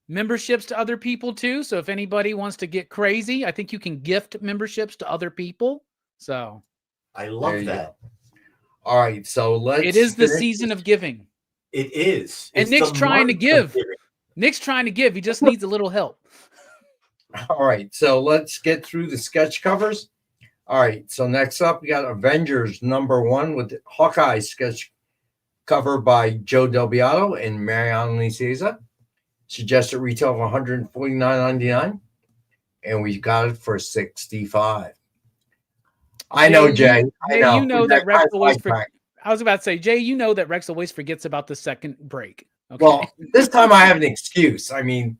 memberships to other people too. So if anybody wants to get crazy, I think you can gift memberships to other people. So I There love you that. All right. So let's. it is the finish season this. of giving. It is. And It's Nick's the trying to month of give. giving. Nick's trying to give. He just needs a little help. All right. So let's get through the sketch covers. All right. So next up, we got Avengers #1 with Hawkeye sketch cover by Joe Del Beato and Mariana Nicieza. Suggested retail of $149.99, and we got it for $65. I know, Jay. I know. You know that Rex always. Right. I was about to say, Jay. You know that Rex always forgets about the second break. Okay. Well, this time I have an excuse. I mean,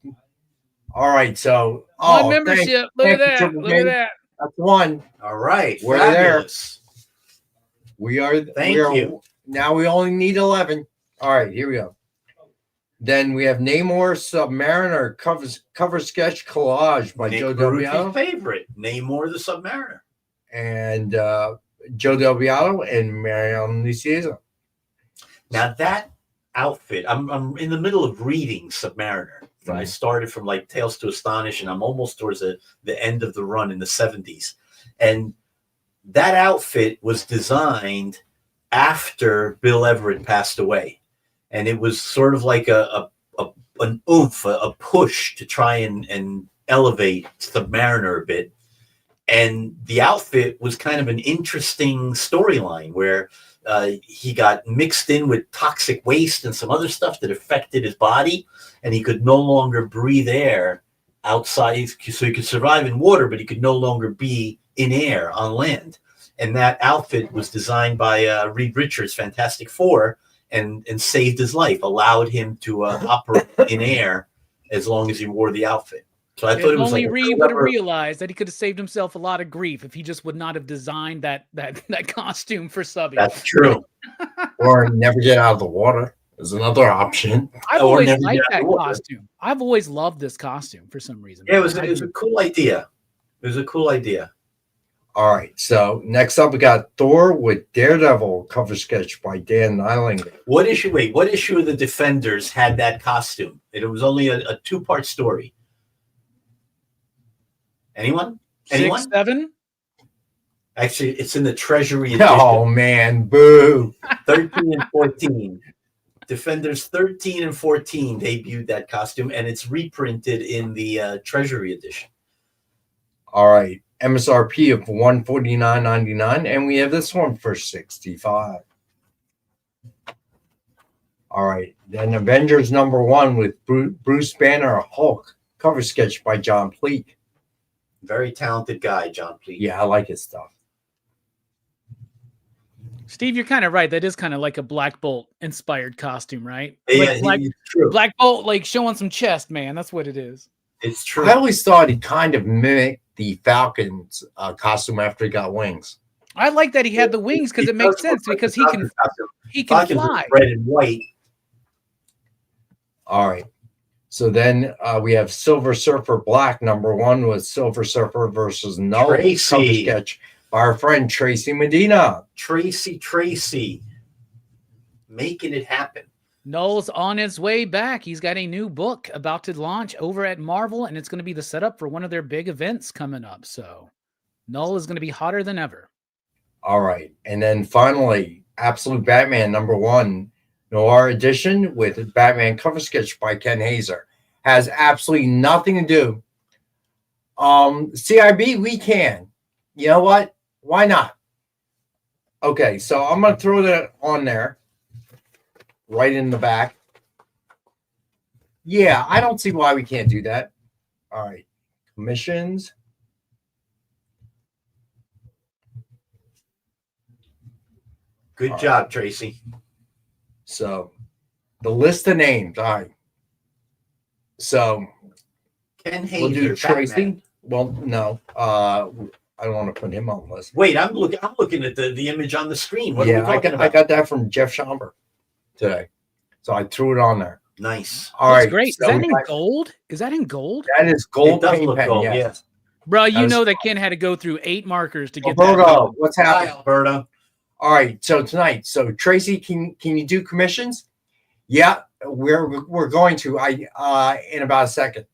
all right. So, One membership. Look at that. Look at that. That's one. All right. We're Fabulous. We are. Thank we are, you. Now we only need 11. All right, here we go. Then we have Namor Submariner cover sketch collage by Nick Joe Del Barutti's Beato favorite. Namor the Submariner. and Joe Del Beato and Mariana Nicieza. Now that outfit, I'm in the middle of reading Submariner. I started from like Tales to Astonish, and I'm almost towards the end of the run in the 70s. And that outfit was designed after Bill Everett passed away. And it was sort of like an oomph, a push to try and elevate Submariner a bit. And the outfit was kind of an interesting storyline where he got mixed in with toxic waste and some other stuff that affected his body, and he could no longer breathe air outside. So he could survive in water, but he could no longer be in air on land. And that outfit was designed by Reed Richards' Fantastic Four and saved his life, allowed him to operate in air as long as he wore the outfit. So I thought it was only like Reed would have realized that he could have saved himself a lot of grief if he just would not have designed that costume for Subby. That's true. Or never get out of the water is another option. I've Or always never liked get out that of water. costume. I've always loved this costume for some reason. Yeah, it was a cool idea. It was a cool idea. All right. So next up, we got Thor with Daredevil cover sketch by Dan Nylinger. What issue of the Defenders had that costume? It was only a two-part story. Anyone? 6, 7. Actually, it's in the Treasury edition. Oh, man. Boo. 13 and 14. Defenders 13 and 14 debuted that costume, and it's reprinted in the Treasury edition. All right. MSRP of $149.99, and we have this one for $65. All right. Then Avengers #1 with Bruce Banner Hulk cover sketch by John Pleat. Very talented guy, John Pleat. Yeah, I like his stuff. Steve, you're kind of right. That is kind of like a Black Bolt inspired costume, right? Yeah, Like it's true. Black Bolt, like showing some chest, man. That's what it is. It's true. I always thought he kind of mimicked the Falcon's costume after he got wings. I like that he had the wings because it makes sense because he can Falcons are fly. red and white. All right. So then we have Silver Surfer Black #1 with Silver Surfer versus Null cover Tracy. sketch by our friend Tracy Medina. Tracy. Making it happen. Null's on his way back. He's got a new book about to launch over at Marvel, and it's going to be the setup for one of their big events coming up. So Null is going to be hotter than ever. All right. And then finally, Absolute Batman #1 Noir Edition with Batman cover sketch by Ken Hazer. Has absolutely nothing to do. CIB, we can. You know what? Why not? Okay, so I'm going to throw that on there. Right in the back. Yeah, I don't see why we can't do that. All right. Commissions. Good job, Tracy. So, the list of names. All right. So, Ken we'll do Hazer, Tracy. Batman. Well, no. I don't want to put him on the list. Wait, I'm looking at the image on the screen. What are we Yeah, talking about? I got that from Jeff Schomburg today. So I threw it on there. Nice. All That's right. great. So Is that in gold? Is that in gold? that is gold It does paint look pen, gold, yes. yeah. Bro, you That know is- that Ken had to go through 8 markers to get that. Alberto, gold. what's Hi, happening? Alberto. All right, so tonight, so Tracy, can you do commissions? Yeah, we're going to. In about a second.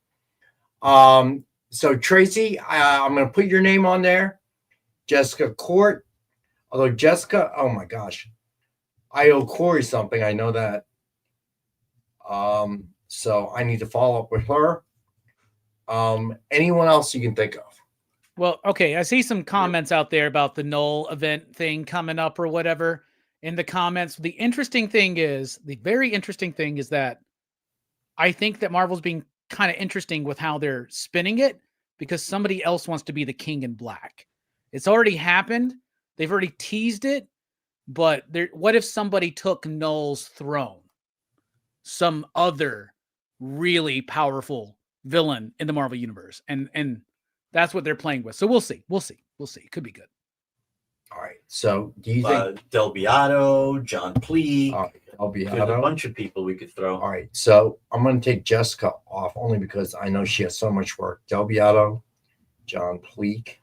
So Tracy, I'm going to put your name on there, Jessica Court. Although Jessica, oh my gosh, I owe Corey something. I know that. So I need to follow up with her. Anyone else you can think of? Well, okay, I see some comments out there about the Null event thing coming up or whatever in the comments. The very interesting thing is that I think that Marvel's being kind of interesting with how they're spinning it because somebody else wants to be the King in Black. It's already happened. They've already teased it, but what if somebody took Null's throne? Some other really powerful villain in the Marvel universe. And that's what they're playing with. So we'll see. Could be good. All right. So do you think Del Beato, John Pleak? I'll be There's a bunch of people we could throw. All right. So I'm going to take Jessica off only because I know she has so much work. Del Beato, John Pleak.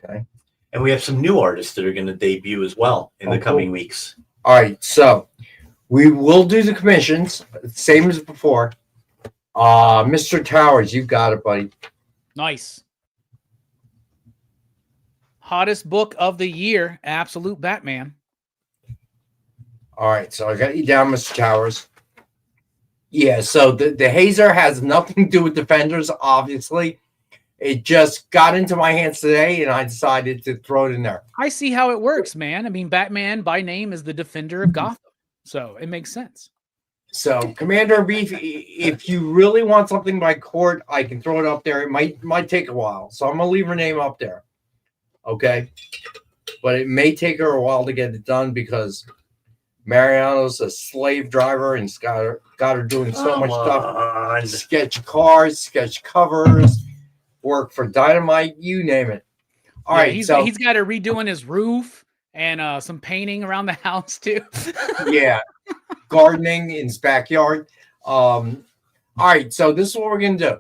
Okay. And we have some new artists that are going to debut as well in the coming weeks. All right. So we will do the commissions, same as before. Mr. Towers, you got it, buddy. Nice. Hottest book of the year, Absolute Batman. All right, so I got you down, Mr. Towers. Yeah, so the Hazer has nothing to do with Defenders, obviously. It just got into my hands today, and I decided to throw it in there. I see how it works, man. I mean, Batman by name is the defender of Gotham, so it makes sense. So, Commander Beef, if you really want something by Court, I can throw it up there. It might take a while, so I'm gonna leave her name up there. Okay, but it may take her a while to get it done because Mariano's a slave driver and got her doing so much stuff. Sketch cars, sketch covers, work for Dynamite, you name it. All right, he's so he's got her redoing his roof and some painting around the house too. yeah, gardening in his backyard. All right, so this is what we're gonna do.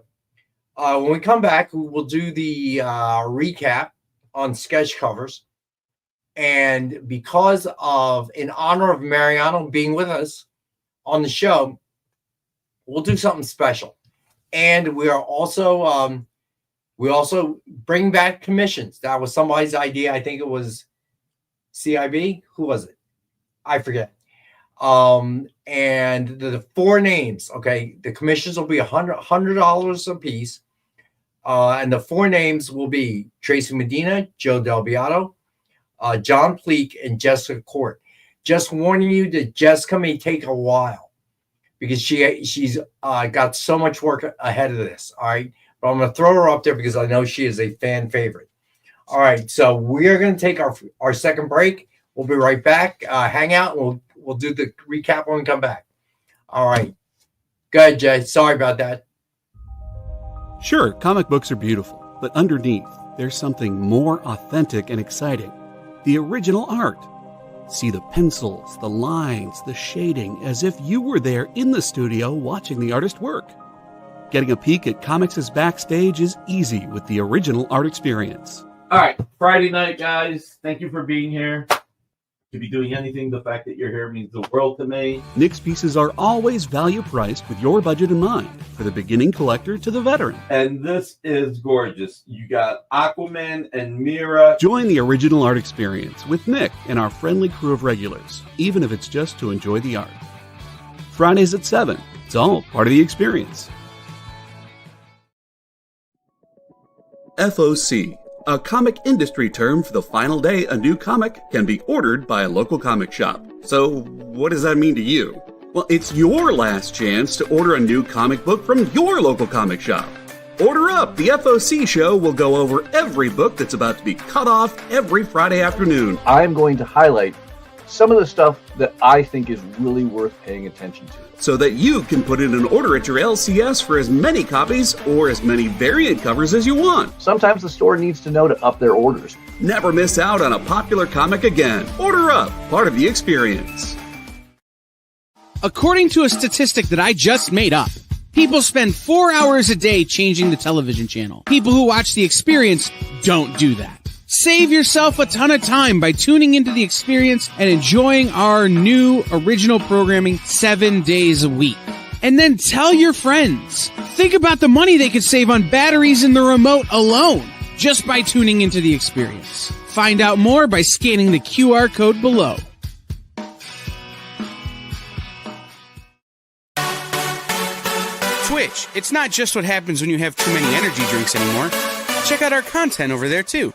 When we come back, we'll do the recap on sketch covers. And because of, in honor of Mariano being with us on the show, we'll do something special. And we are also, we also bring back commissions. That was somebody's idea. I think it was CIB. Who was it? I forget. And the 4 names, okay, the commissions will be $100 a piece. And the 4 names will be Tracy Medina, Joe Del Beato, John Pleak, and Jessica Court. Just warning you that Jessica may take a while because she's got so much work ahead of this. All right, but I'm going to throw her up there because I know she is a fan favorite. All right, so we are going to take our second break. We'll be right back. Hang out. And we'll do the recap when we come back. All right, go ahead, Jay. Sorry about that. Sure, comic books are beautiful, but underneath, there's something more authentic and exciting. The original art. See the pencils, the lines, the shading, as if you were there in the studio watching the artist work. Getting a peek at comics' backstage is easy with the original art experience. All right, Friday night, guys. Thank you for being here. To be doing anything, the fact that you're here means the world to me. Nick's pieces are always value priced with your budget in mind, for the beginning collector to the veteran. And this is gorgeous. You got Aquaman and Mira. Join the original art experience with Nick and our friendly crew of regulars, even if it's just to enjoy the art. Fridays at 7. It's all part of the experience. FOC, a comic industry term for the final day a new comic can be ordered by a local comic shop. So, what does that mean to you? Well, it's your last chance to order a new comic book from your local comic shop. Order up! The FOC show will go over every book that's about to be cut off every Friday afternoon. I'm going to highlight some of the stuff that I think is really worth paying attention to, so that you can put in an order at your LCS for as many copies or as many variant covers as you want. Sometimes the store needs to know to up their orders. Never miss out on a popular comic again. Order up, part of the experience. According to a statistic that I just made up, people spend 4 hours a day changing the television channel. People who watch the experience don't do that. Save yourself a ton of time by tuning into the experience and enjoying our new original programming 7 days a week. And then tell your friends. Think about the money they could save on batteries in the remote alone just by tuning into the experience. Find out more by scanning the QR code below. Twitch, it's not just what happens when you have too many energy drinks anymore. Check out our content over there too.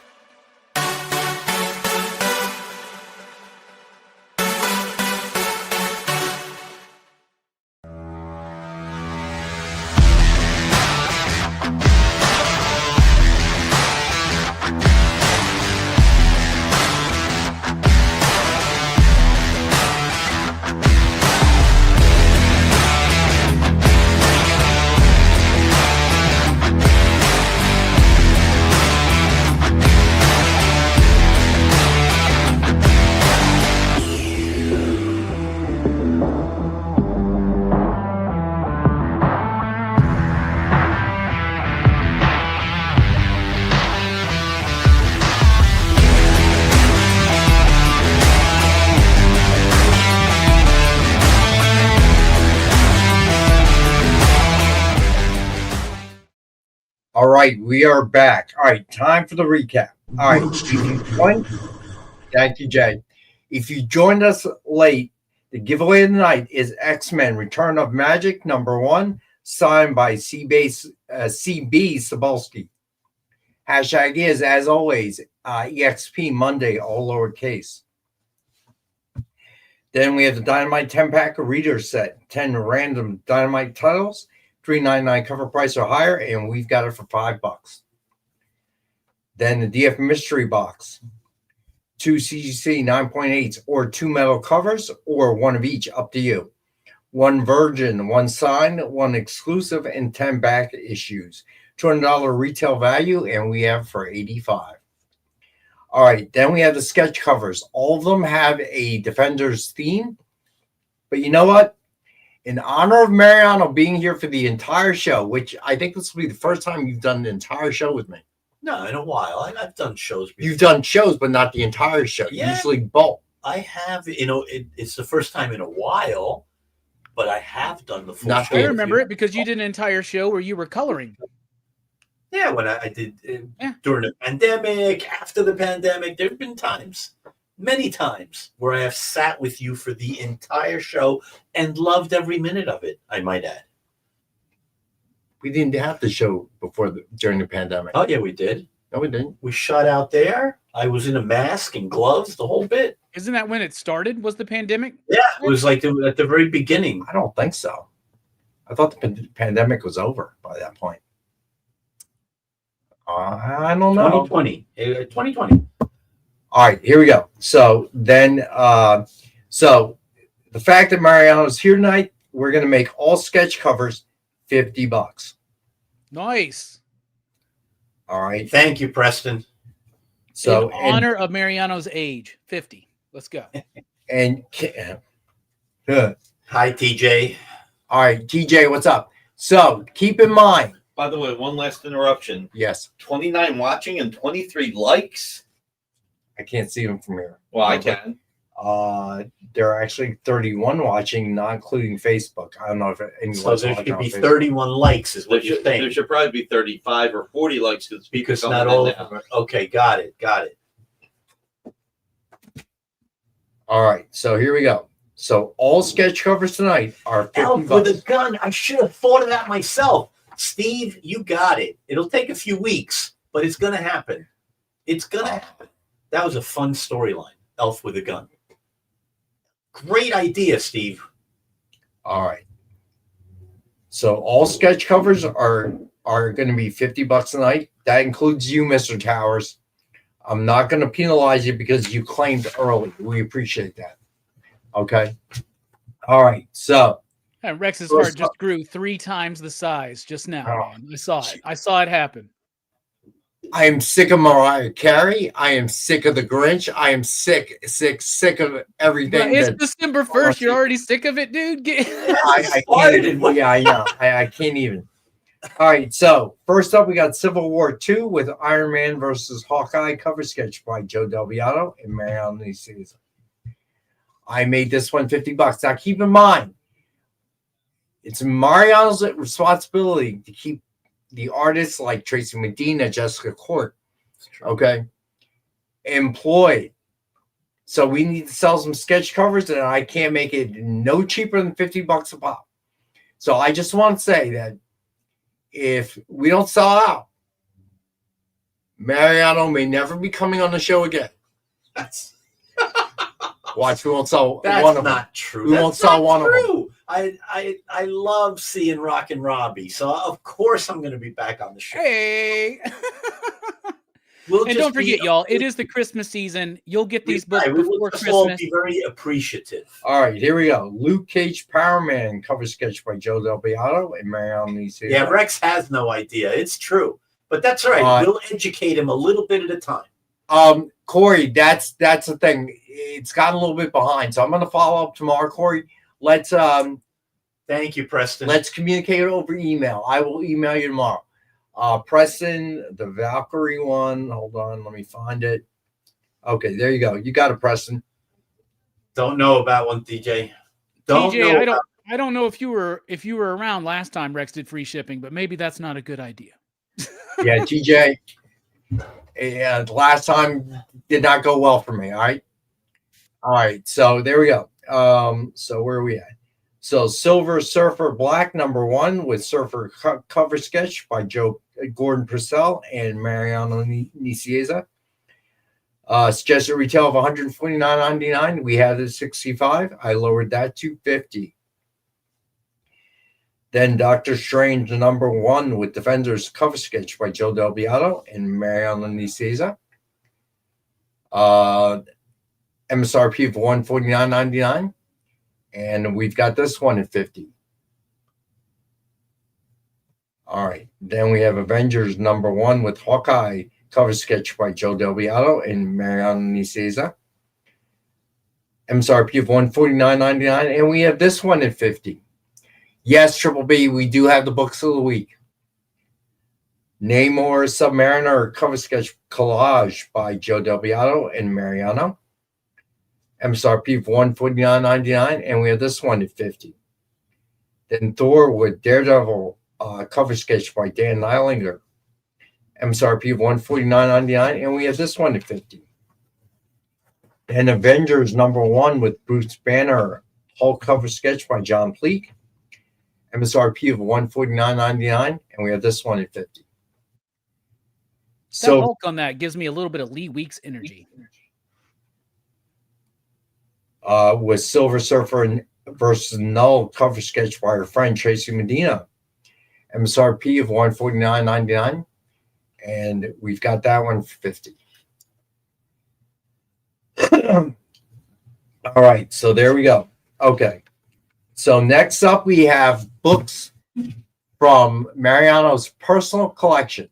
All right, we are back. All right, time for the recap. All right, thank you, Jay. If you joined us late, the giveaway of the night is X-Men Return of Magic #1, signed by CB Cebulski. Hashtag is, as always, EXP Monday, all lowercase. Then we have the Dynamite 10-pack reader set, 10 random Dynamite titles, $3.99 cover price or higher, and we've got it for $5. Then the DF mystery box, 2 CGC 9.8s or 2 metal covers, or one of each, up to you. 1 virgin, 1 signed, 1 exclusive, and 10 back issues. $200 retail value, and we have for $85. All right, then we have the sketch covers. All of them have a Defenders theme, but you know what? In honor of Mariano being here for the entire show, which I think this will be the first time you've done the entire show with me. No, in a while. I've done shows before. You've done shows, but not the entire show. Yeah. Usually both. I have, it's the first time in a while, but I have done the full show. I remember it because you did an entire show where you were coloring. Yeah, when I did during the pandemic, after the pandemic, there have been times, many times, where I have sat with you for the entire show and loved every minute of it, I might add. We didn't have the show during the pandemic. Oh, yeah, we did. No, we didn't. We shot out there. I was in a mask and gloves, the whole bit. Isn't that when it started? Was the pandemic? Yeah, it was like at the very beginning. I don't think so. I thought the pandemic was over by that point. I don't know. 2020. All right, here we go. So then, so the fact that Mariano's here tonight, we're going to make all sketch covers $50. Nice. All right. Thank you, Preston. So in honor of Mariano's age, 50. Let's go. And hi, TJ. All right, TJ, what's up? So keep in mind. By the way, one last interruption. Yes. 29 watching and 23 likes. I can't see them from here. Well, I can. There are actually 31 watching, not including Facebook. I don't know if anyone's So there should be 31 likes, is what you're saying. There should probably be 35 or 40 likes because not all of them. Okay, got it. All right, so here we go. So all sketch covers tonight are 50 Elf bucks. with a gun. I should have thought of that myself. Steve, you got it. It'll take a few weeks, but it's going to happen. It's going to happen. That was a fun storyline. Elf with a gun. Great idea, Steve. All right. So all sketch covers are going to be 50 bucks a night. That includes you, Mr. Towers. I'm not going to penalize you because you claimed early. We appreciate that. Okay. All right. So And Rex's heart just grew 3 times the size just now, man. I saw it. I saw it happen. I am sick of Mariah Carey. I am sick of the Grinch. I am sick of everything. But it's December 1st. You're already sick of it, dude. I can't even. Yeah, I know. I can't even. All right. So first up, we got Civil War II with Iron Man versus Hawkeye cover sketch by Joe Del Beato and Mariano Nicieza. I made this one 50 bucks. Now keep in mind, it's Mariano's responsibility to keep the artists like Tracy Medina, Jessica Court, okay, employed. So we need to sell some sketch covers, and I can't make it no cheaper than 50 bucks a pop. So I just want to say that if we don't sell out, Mariano may never be coming on the show again. That's watch. We won't sell That's one of them. not true. We That's won't sell one of them. I love seeing Rock and Robbie, so of course I'm going to be back on the show. Hey. We'll And just don't forget, be- y'all, it is the Christmas season. You'll get these books Right, we will before just all Christmas. be very appreciative. All right, here we go. Luke Cage Power Man cover sketch by Joe Del Beato and Mariano Nicieza. Yeah, Rex has no idea. It's true, but that's all right. We'll educate him a little bit at a time. Corey, that's the thing. It's gotten a little bit behind, so I'm going to follow up tomorrow, Corey. Let's thank you, Preston. Let's communicate over email. I will email you tomorrow. Preston, the Valkyrie one. Hold on, let me find it. Okay, there you go. You got it, Preston. Don't know about one, DJ. I don't know if you were around last time Rex did free shipping, but maybe that's not a good idea. Yeah, TJ. Yeah, the last time did not go well for me. All right. So there we go. So where are we at? So Silver Surfer Black #1 with Surfer cover sketch by Gordon Purcell and Mariano Nicieza. Suggested retail of $149.99. We had it at $65. I lowered that to $50. Then Doctor Strange #1 with Defenders cover sketch by Joe Del Beato and Mariano Nicieza. MSRP of $149.99. And we've got this one at $50. All right. Then we have Avengers #1 with Hawkeye cover sketch by Joe Del Beato and Mariano Nicieza. MSRP of $149.99. And we have this one at $50. Yes, Triple B, we do have the books of the week. Namor Submariner cover sketch collage by Joe Del Beato and Mariano. MSRP of $149.99, and we have this one at $50. Then Thor with Daredevil cover sketch by Dan Neilinger. MSRP of $149.99, and we have this one at $50. And Avengers #1 with Bruce Banner Hulk cover sketch by John Pleak. MSRP of $149.99, and we have this one at $50. So Hulk on that gives me a little bit of Lee Weeks energy. With Silver Surfer versus Null cover sketch by our friend Tracy Medina. MSRP of $149.99, and we've got that one for $50. All right, so there we go. Okay, so next up we have books from Mariano's personal collection,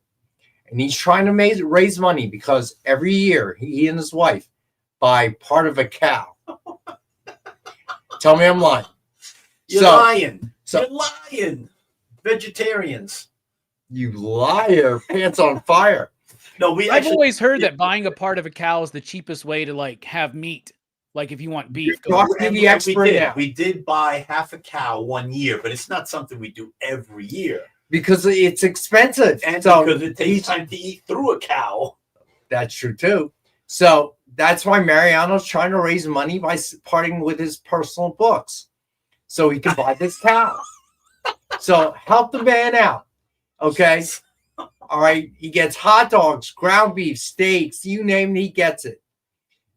and he's trying to raise money because every year he and his wife buy part of a cow. Tell me I'm lying. You're lying. You're lying. Vegetarians. You liar. Pants on fire. No, I've always heard that buying a part of a cow is the cheapest way to have meat. Like if you want beef. We did buy half a cow one year, but it's not something we do every year. Because it's expensive. And because it takes time to eat through a cow. That's true too. So that's why Mariano's trying to raise money by parting with his personal books so he can buy this cow. So help the man out. Okay. All right. He gets hot dogs, ground beef, steaks, you name it, he gets it.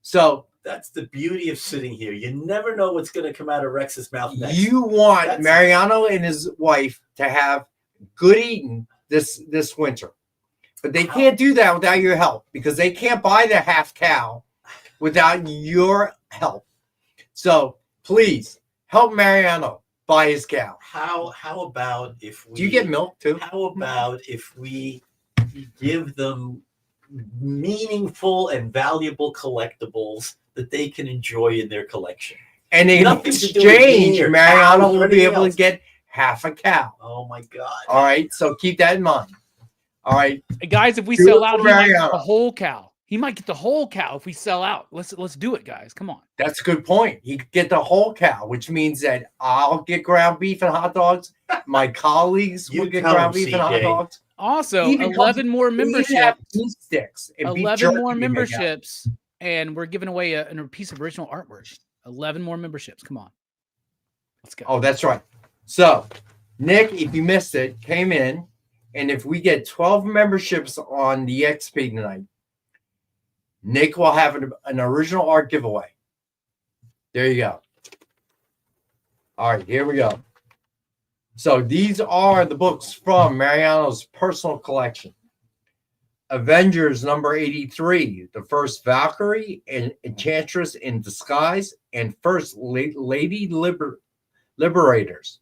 So that's the beauty of sitting here. You never know what's going to come out of Rex's mouth next. You want Mariano and his wife to have good eating this winter. But they can't do that without your help because they can't buy the half cow without your help. So please help Mariano buy his cow. How about if we... Do you get milk too? How about if we give them meaningful and valuable collectibles that they can enjoy in their collection? And in exchange, Mariano will be able to get half a cow. Oh my God. All right. So keep that in mind. All right. Hey guys, if we sell out, he might get the whole cow. He might get the whole cow if we sell out. Let's do it, guys. Come on. That's a good point. He could get the whole cow, which means that I'll get ground beef and hot dogs. My colleagues will get ground beef and hot dogs. Also, 11 more memberships. Sticks 11 more memberships, and we're giving away a piece of original artwork. 11 more memberships. Come on. Let's go. Oh, that's right. So, Nick, if you missed it, came in, and if we get 12 memberships on the XP tonight, Nick will have an original art giveaway. There you go. All right, here we go. So these are the books from Mariano's personal collection. Avengers number 83, the first Valkyrie and Enchantress in Disguise, and first Lady Liberators.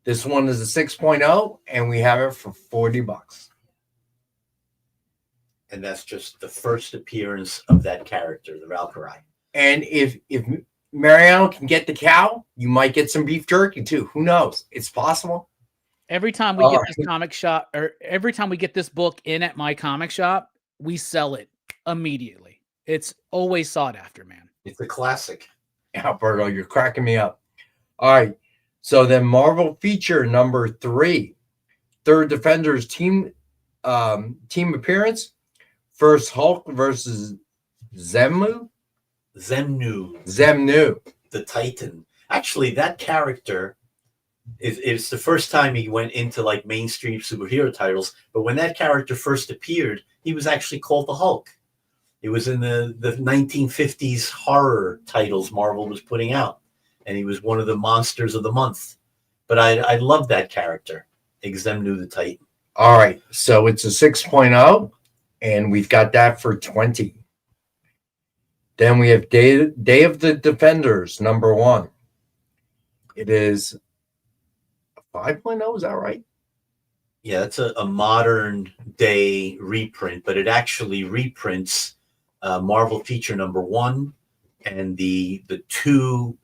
This one is a 6.0, and we have it for $40. And that's just the first appearance of that character, the Valkyrie. And if Mariano can get the cow, you might get some beef jerky too. Who knows? It's possible. Every time we get this comic shop, or every time we get this book in at my comic shop, we sell it immediately. It's always sought after, man. It's a classic. Alberto, you're cracking me up. All right. So then Marvel feature number 3, third Defenders team appearance. First Hulk versus Zemnu, the Titan. Actually, that character is the first time he went into like mainstream superhero titles. But when that character first appeared, he was actually called the Hulk. It was in the 1950s horror titles Marvel was putting out, and he was one of the monsters of the month. But I love that character, Zemnu the Titan. All right, so it's a 6.0. And we've got that for 20. Then we have Day of the Defenders, number 1. It is 5.0, is that right? Yeah, it's a modern day reprint, but it actually reprints Marvel feature number 1 and the 2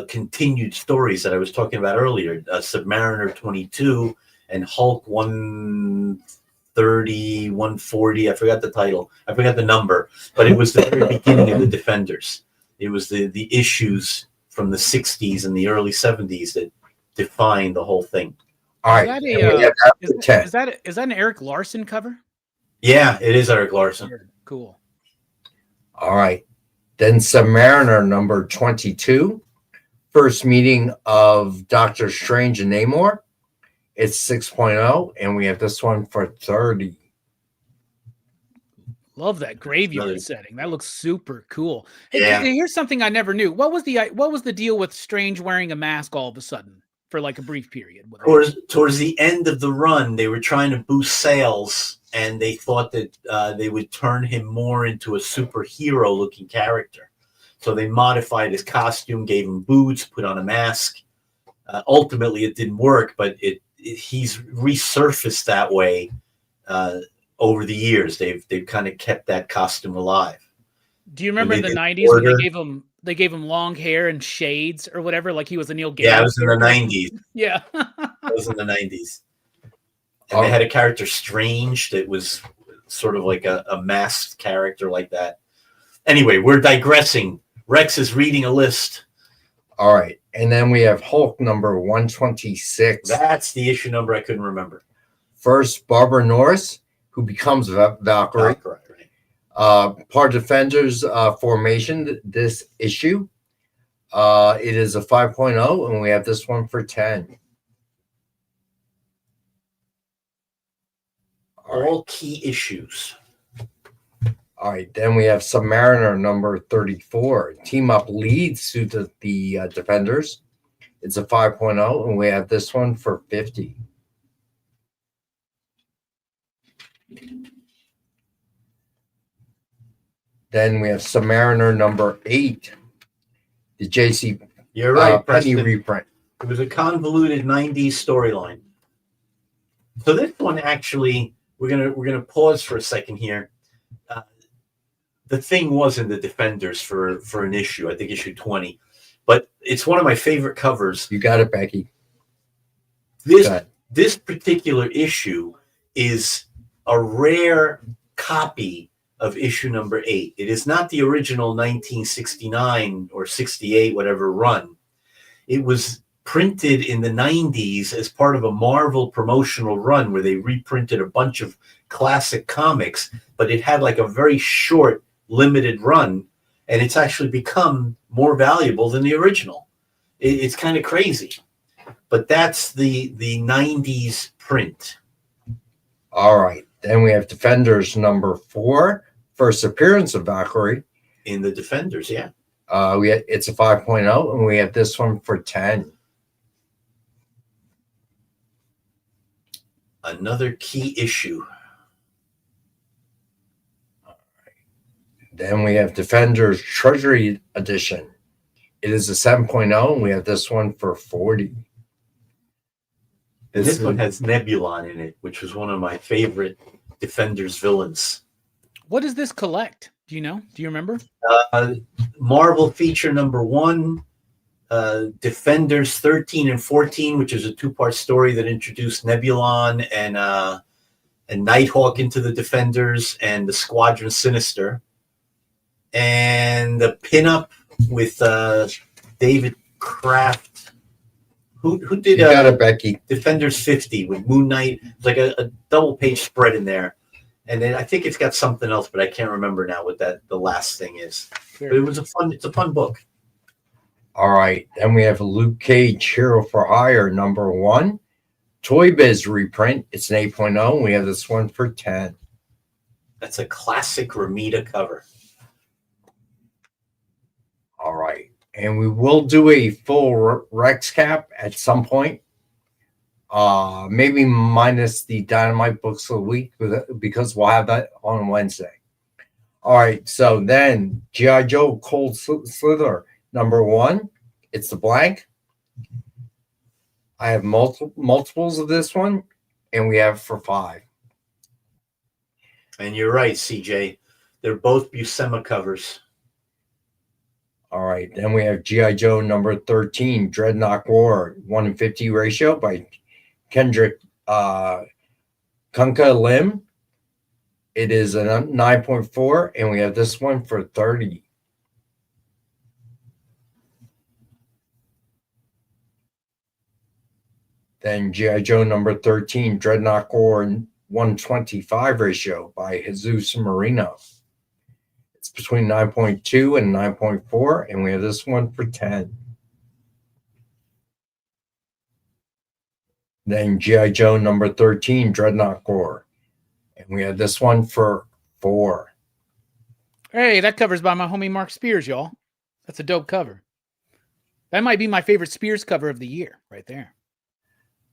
continued stories that I was talking about earlier, Submariner 22 and Hulk 130, 140. I forgot the title. I forgot the number, but it was the very beginning of the Defenders. It was the issues from the 60s and the early 70s that defined the whole thing. All right. Is that an Eric Larson cover? Yeah, it is Eric Larson. Cool. All right. Then Submariner number 22. First meeting of Doctor Strange and Namor. It's 6.0, and we have this one for 30. Love that graveyard setting. That looks super cool. Yeah. Hey, here's something I never knew. What was the deal with Strange wearing a mask all of a sudden for like a brief period? Towards the end of the run, they were trying to boost sales, and they thought that they would turn him more into a superhero-looking character. So they modified his costume, gave him boots, put on a mask. Ultimately, it didn't work, but he's resurfaced that way over the years. They've kind of kept that costume alive. Do you remember in the 90s when they gave him long hair and shades or whatever, like he was a Neil Gaiman? Yeah, it was in the 90s. Yeah. It was in the 90s. And they had a character Strange that was sort of like a masked character like that. Anyway, we're digressing. Rex is reading a list. All right. And then we have Hulk number 126. That's the issue number I couldn't remember. First, Barbara Norris, who becomes Valkyrie. Part Defenders Formation, this issue. It is a 5.0, and we have this one for 10. All key issues. All right, then we have Submariner number 34. Team Up leads to the Defenders. It's a 5.0, and we have this one for 50. Then we have Submariner number 8. The JC You're right, Penny Preston. reprint. It was a convoluted 90s storyline. So this one actually, we're gonna pause for a second here. The Thing was in the Defenders for an issue, I think issue 20, but it's one of my favorite covers. You got it, Becky. This particular issue is a rare copy of issue number 8. It is not the original 1969 or 68, whatever run. It was printed in the 90s as part of a Marvel promotional run where they reprinted a bunch of classic comics, but it had like a very short, limited run, and it's actually become more valuable than the original. It's kind of crazy, but that's the 90s print. All right, then we have Defenders number 4, first appearance of Valkyrie. In the Defenders, yeah. It's a 5.0, and we have this one for 10. Another key issue. Then we have Defenders Treasury Edition. It is a 7.0, and we have this one for 40. And this one has Nebulon in it, which was one of my favorite Defenders villains. What does this collect? Do you know? Do you remember? Marvel feature number 1, Defenders 13 and 14, which is a 2-part story that introduced Nebulon and Nighthawk into the Defenders and the Squadron Sinister. And the pinup with David Kraft. Who did you got it, Becky. Defenders 50 with Moon Knight? It's like a double-page spread in there. And then I think it's got something else, but I can't remember now what the last thing is. But it's a fun book. All right, then we have a Luke Cage Hero for Hire number 1. Toy Biz reprint. It's an 8.0, and we have this one for 10. That's a classic Ramita cover. All right, and we will do a full Rex cap at some point. Maybe minus the Dynamite books of the week because we'll have that on Wednesday. All right, so then G.I. Joe Cold Slither number 1. It's the blank. I have multiples of this one, and we have for 5. And you're right, CJ. They're both Buscema covers. All right, then we have G.I. Joe number 13, Dreadnought War, 1-50 ratio by Kendrick Kunka Lim. It is a 9.4, and we have this one for 30. Then G.I. Joe number 13, Dreadnought War, 125 ratio by Jesus Marino. It's between 9.2 and 9.4, and we have this one for 10. Then G.I. Joe number 13, Dreadnought Gore. And we have this one for 4. Hey, that cover's by my homie Mark Spears, y'all. That's a dope cover. That might be my favorite Spears cover of the year right there.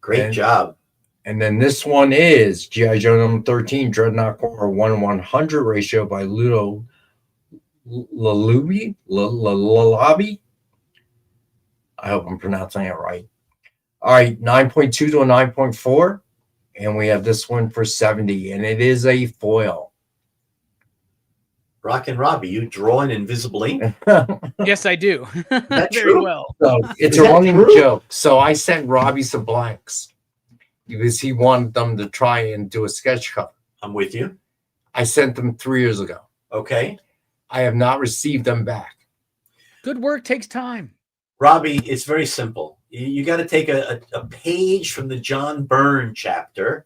Great job. And then this one is G.I. Joe number 13, Dreadnought Gore, 1-100 ratio by Ludo Lalabi. I hope I'm pronouncing it right. All right, 9.2 to a 9.4. And we have this one for 70. And it is a foil. Rockin' Robbie, you draw in invisible ink? Yes, I do. That's Very true. well. So it's a running joke. So I sent Robbie some blanks because he wanted them to try and do a sketch cover. I'm with you. I sent them 3 years ago. Okay. I have not received them back. Good work takes time. Robbie, it's very simple. You got to take a page from the John Byrne chapter.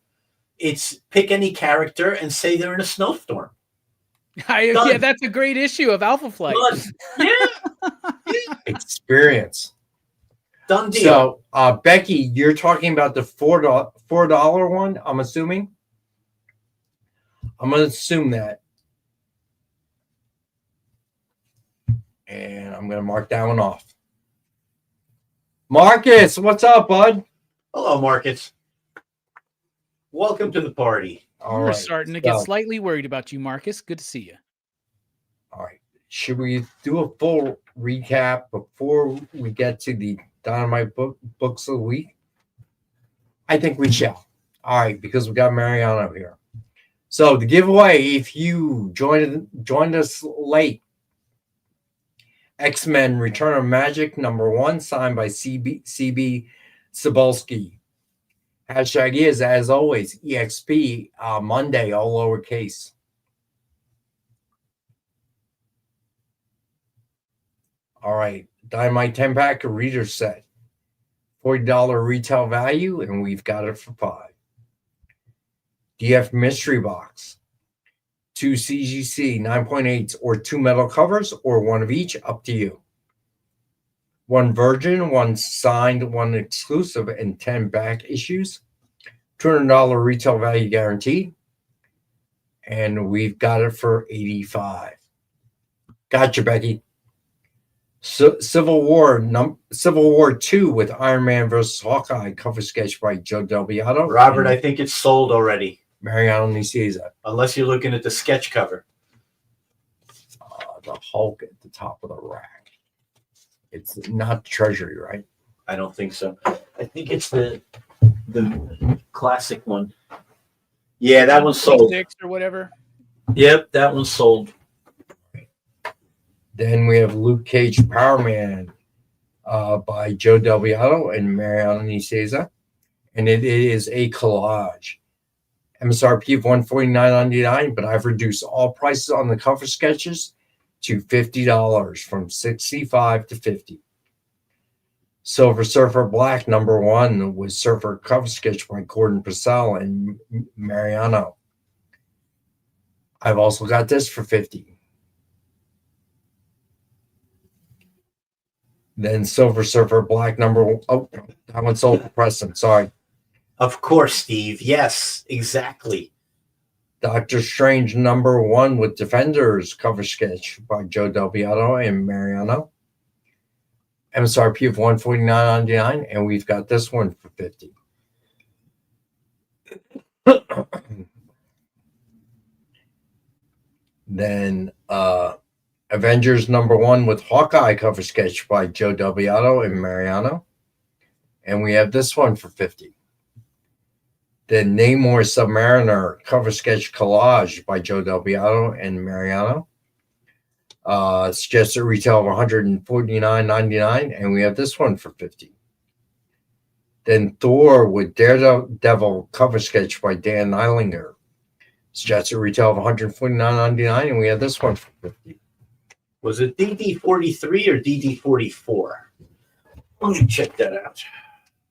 It's pick any character and say they're in a snowstorm. Yeah, that's a great issue of Alpha Flight. Experience. Done deal. So, Becky, you're talking about the $4 one, I'm assuming? I'm going to assume that. And I'm going to mark that one off. Marcus, what's up, bud? Hello, Marcus. Welcome to the party. We're starting to get slightly worried about you, Marcus. Good to see you. All right. Should we do a full recap before we get to the Dynamite books of the week? I think we shall. All right, because we got Mariano here. So the giveaway, if you joined us late, X-Men Return of Magic #1, signed by CB Cebulski. Hashtag is, as always, EXP Monday, all lowercase. All right, Dynamite 10-pack reader set. $40 retail value, and we've got it for $5. DF mystery box. 2 CGC 9.8s or 2 metal covers or one of each, up to you. 1 virgin, 1 signed, 1 exclusive, and 10 back issues. $200 retail value guaranteed. And we've got it for $85. Gotcha, Becky. So, Civil War 2 with Iron Man versus Hawkeye, cover sketch by Joe Del Beato. Robert, I think it's sold already. Mariano Nicieza. Unless you're looking at the sketch cover. The Hulk at the top of the rack. It's not the Treasury, right? I don't think so. I think it's the classic one. Yeah, that one's sold. 6 or whatever. Yep, that one's sold. Then we have Luke Cage Power Man by Joe Del Beato and Mariano Nicieza. And it is a collage. MSRP of $149.99, but I've reduced all prices on the cover sketches to $50 from $65 to $50. Silver Surfer Black #1 with Surfer cover sketch by Gordon Purcell and Mariano. I've also got this for $50. Then Silver Surfer Black that one sold for Preston. Sorry. Of course, Steve. Yes, exactly. Doctor Strange #1 with Defenders cover sketch by Joe Del Beato and Mariano. MSRP of $149.99, and we've got this one for $50. Then Avengers #1 with Hawkeye cover sketch by Joe Del Beato and Mariano. And we have this one for $50. The Namor Submariner cover sketch collage by Joe Del Beato and Mariano. Suggested retail of $149.99, and we have this one for $50. Then Thor with Daredevil cover sketch by Dan Eilinger. Suggested retail of $149.99, and we have this one for $50. Was it DD43 or DD44? Let me check that out.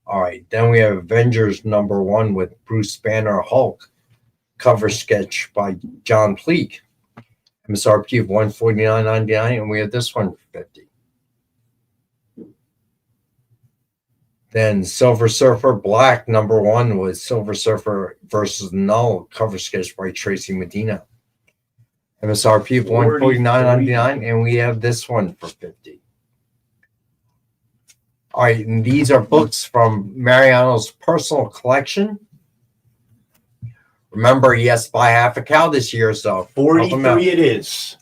All right, then we have Avengers #1 with Bruce Banner Hulk cover sketch by John Pleak. MSRP of $149.99, and we have this one for $50. Then Silver Surfer Black #1 with Silver Surfer versus Null cover sketch by Tracy Medina. MSRP of $149.99, and we have this one for $50. All right, and these are books from Mariano's personal collection. Remember, he has to buy half a cow this year, so 43 it is.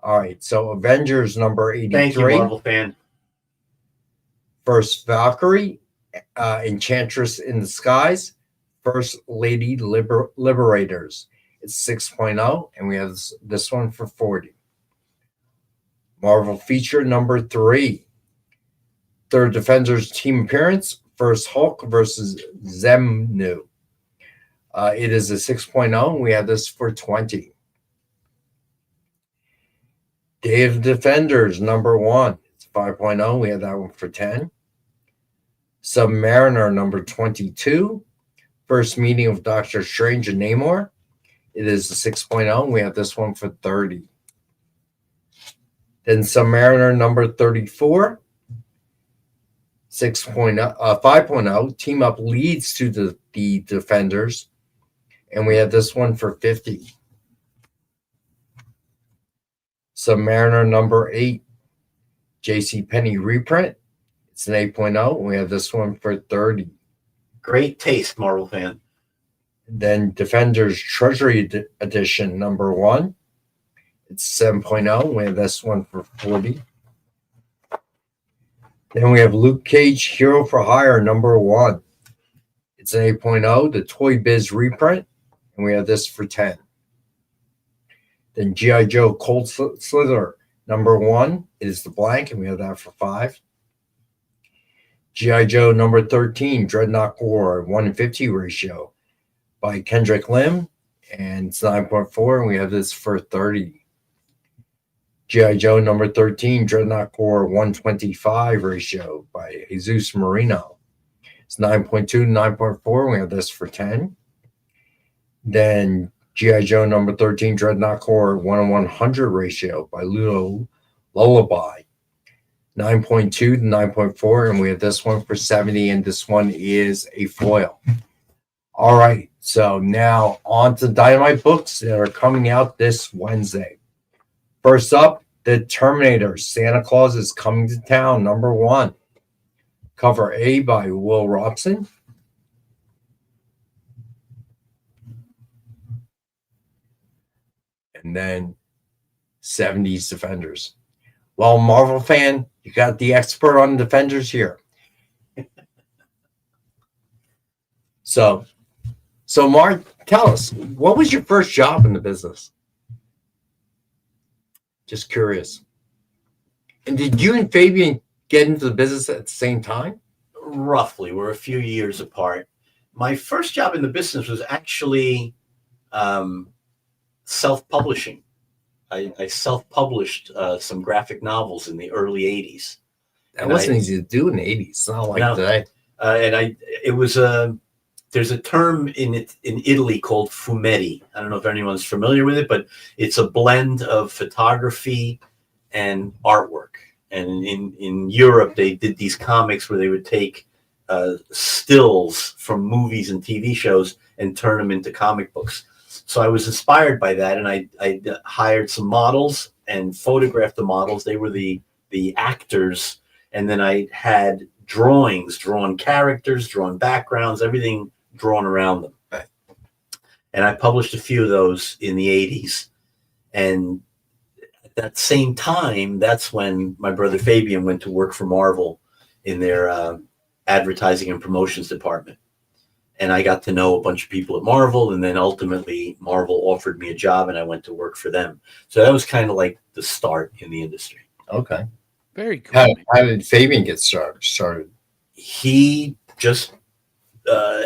All right, so Avengers #83. Thank you, Marvel fan. First Valkyrie, Enchantress in the Skies, First Lady Liberators. It's 6.0, and we have this one for $40. Marvel feature #3. Third Defenders team appearance, First Hulk versus Zemnu. It is a 6.0, and we have this for $20. Day of Defenders #1. It's 5.0. We have that one for $10. Submariner #22. First meeting of Doctor Strange and Namor. It is a 6.0. And we have this one for 30. Then Submariner number 34. 5.0. Team up leads to the Defenders. And we have this one for 50. Submariner number 8. JCPenney reprint. It's an 8.0. And we have this one for 30. Great taste, Marvel fan. Then Defenders Treasury Edition number 1. It's 7.0. We have this one for 40. Then we have Luke Cage Hero for Hire number 1. It's an 8.0. The Toy Biz reprint. And we have this for 10. Then G.I. Joe Cold Slither number 1 is the blank. And we have that for 5. G.I. Joe number 13, Dreadnought War, 1-50 ratio by Kendrick Lim, and it's 9.4, and we have this for 30. G.I. Joe number 13, Dreadnought War, 125 ratio by Jesus Marino. It's 9.2 to 9.4, and we have this for 10. Then G.I. Joe number 13, Dreadnought War, 1-100 ratio by Ludo Lullaby. 9.2 to 9.4, and we have this one for 70, and this one is a foil. All right, so now on to Dynamite books that are coming out this Wednesday. First up, The Terminator, Santa Claus is Coming to Town, number 1. Cover A by Will Robson. And then 70s Defenders. Well, Marvel fan, you got the expert on Defenders here. So Mark, tell us, what was your first job in the business? Just curious. And did you and Fabian get into the business at the same time? Roughly. We're a few years apart. My first job in the business was actually self-publishing. I self-published some graphic novels in the early 80s. That wasn't easy to do in the 80s. It's not like today. There's a term in Italy called fumetti. I don't know if anyone's familiar with it, but it's a blend of photography and artwork. And in Europe, they did these comics where they would take stills from movies and TV shows and turn them into comic books. So I was inspired by that, and I hired some models and photographed the models. They were the actors, and then I had drawings, drawn characters, drawn backgrounds, everything drawn around them. Right. And I published a few of those in the 80s. And at that same time, that's when my brother Fabian went to work for Marvel in their advertising and promotions department. And I got to know a bunch of people at Marvel, and then ultimately Marvel offered me a job, and I went to work for them. So that was kind of like the start in the industry. Okay. Very cool. How did Fabian get started? He just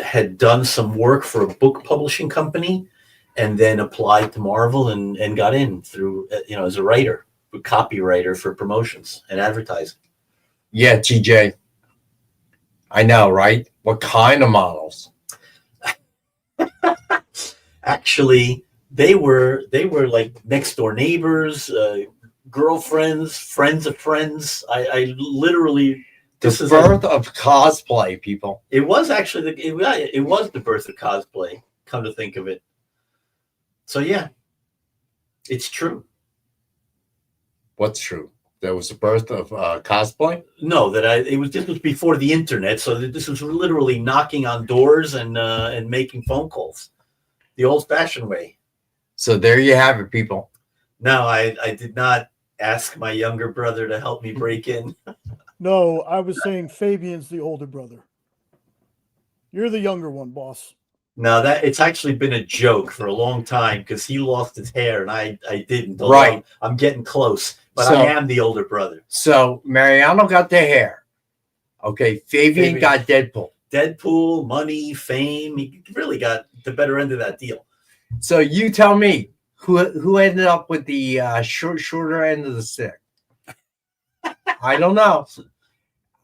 had done some work for a book publishing company, and then applied to Marvel and got in through, as a writer, a copywriter for promotions and advertising. Yeah, TJ. I know, right? What kind of models? Actually, they were like next door neighbors, girlfriends, friends of friends. I literally the birth of cosplay, people. It was actually it was the birth of cosplay. Come to think of it, so yeah, it's true. What's true? There was the birth of cosplay? No, this was before the internet, so this was literally knocking on doors and making phone calls, the old-fashioned way. So there you have it, people. No, I did not ask my younger brother to help me break in. No, I was saying Fabian's the older brother. You're the younger one, boss. No, it's actually been a joke for a long time because he lost his hair and I didn't. Right. I'm getting close. But I am the older brother. So Mariano got the hair. Okay, Fabian got Deadpool. Deadpool, money, fame. He really got the better end of that deal. So you tell me who ended up with the shorter end of the stick. I don't know.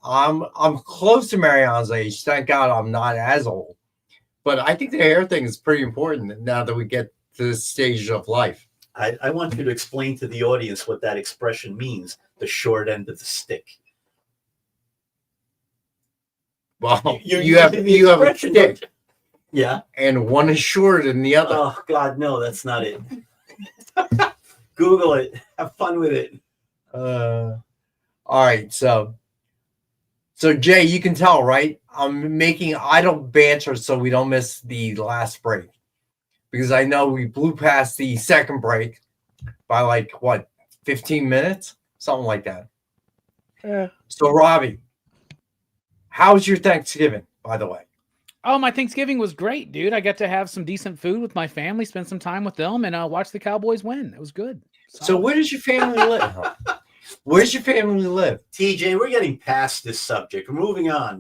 I'm close to Mariano's age. Thank God I'm not as old. But I think the hair thing is pretty important now that we get the stage of life. I want you to explain to the audience what that expression means, the short end of the stick. Well, You're you have using the a expression, stick, yeah. and one is shorter than the other. Oh, God, no, that's not it. Google it. Have fun with it. All right, so Jay, you can tell, right? I'm making idle banter so we don't miss the last break, because I know we blew past the second break by like 15 minutes, something like that. Yeah. So Robbie, how was your Thanksgiving, by the way? Oh, my Thanksgiving was great, dude. I got to have some decent food with my family, spend some time with them, and watch the Cowboys win. It was good. So where does your family live? Where's your family live? TJ, we're getting past this subject. We're moving on.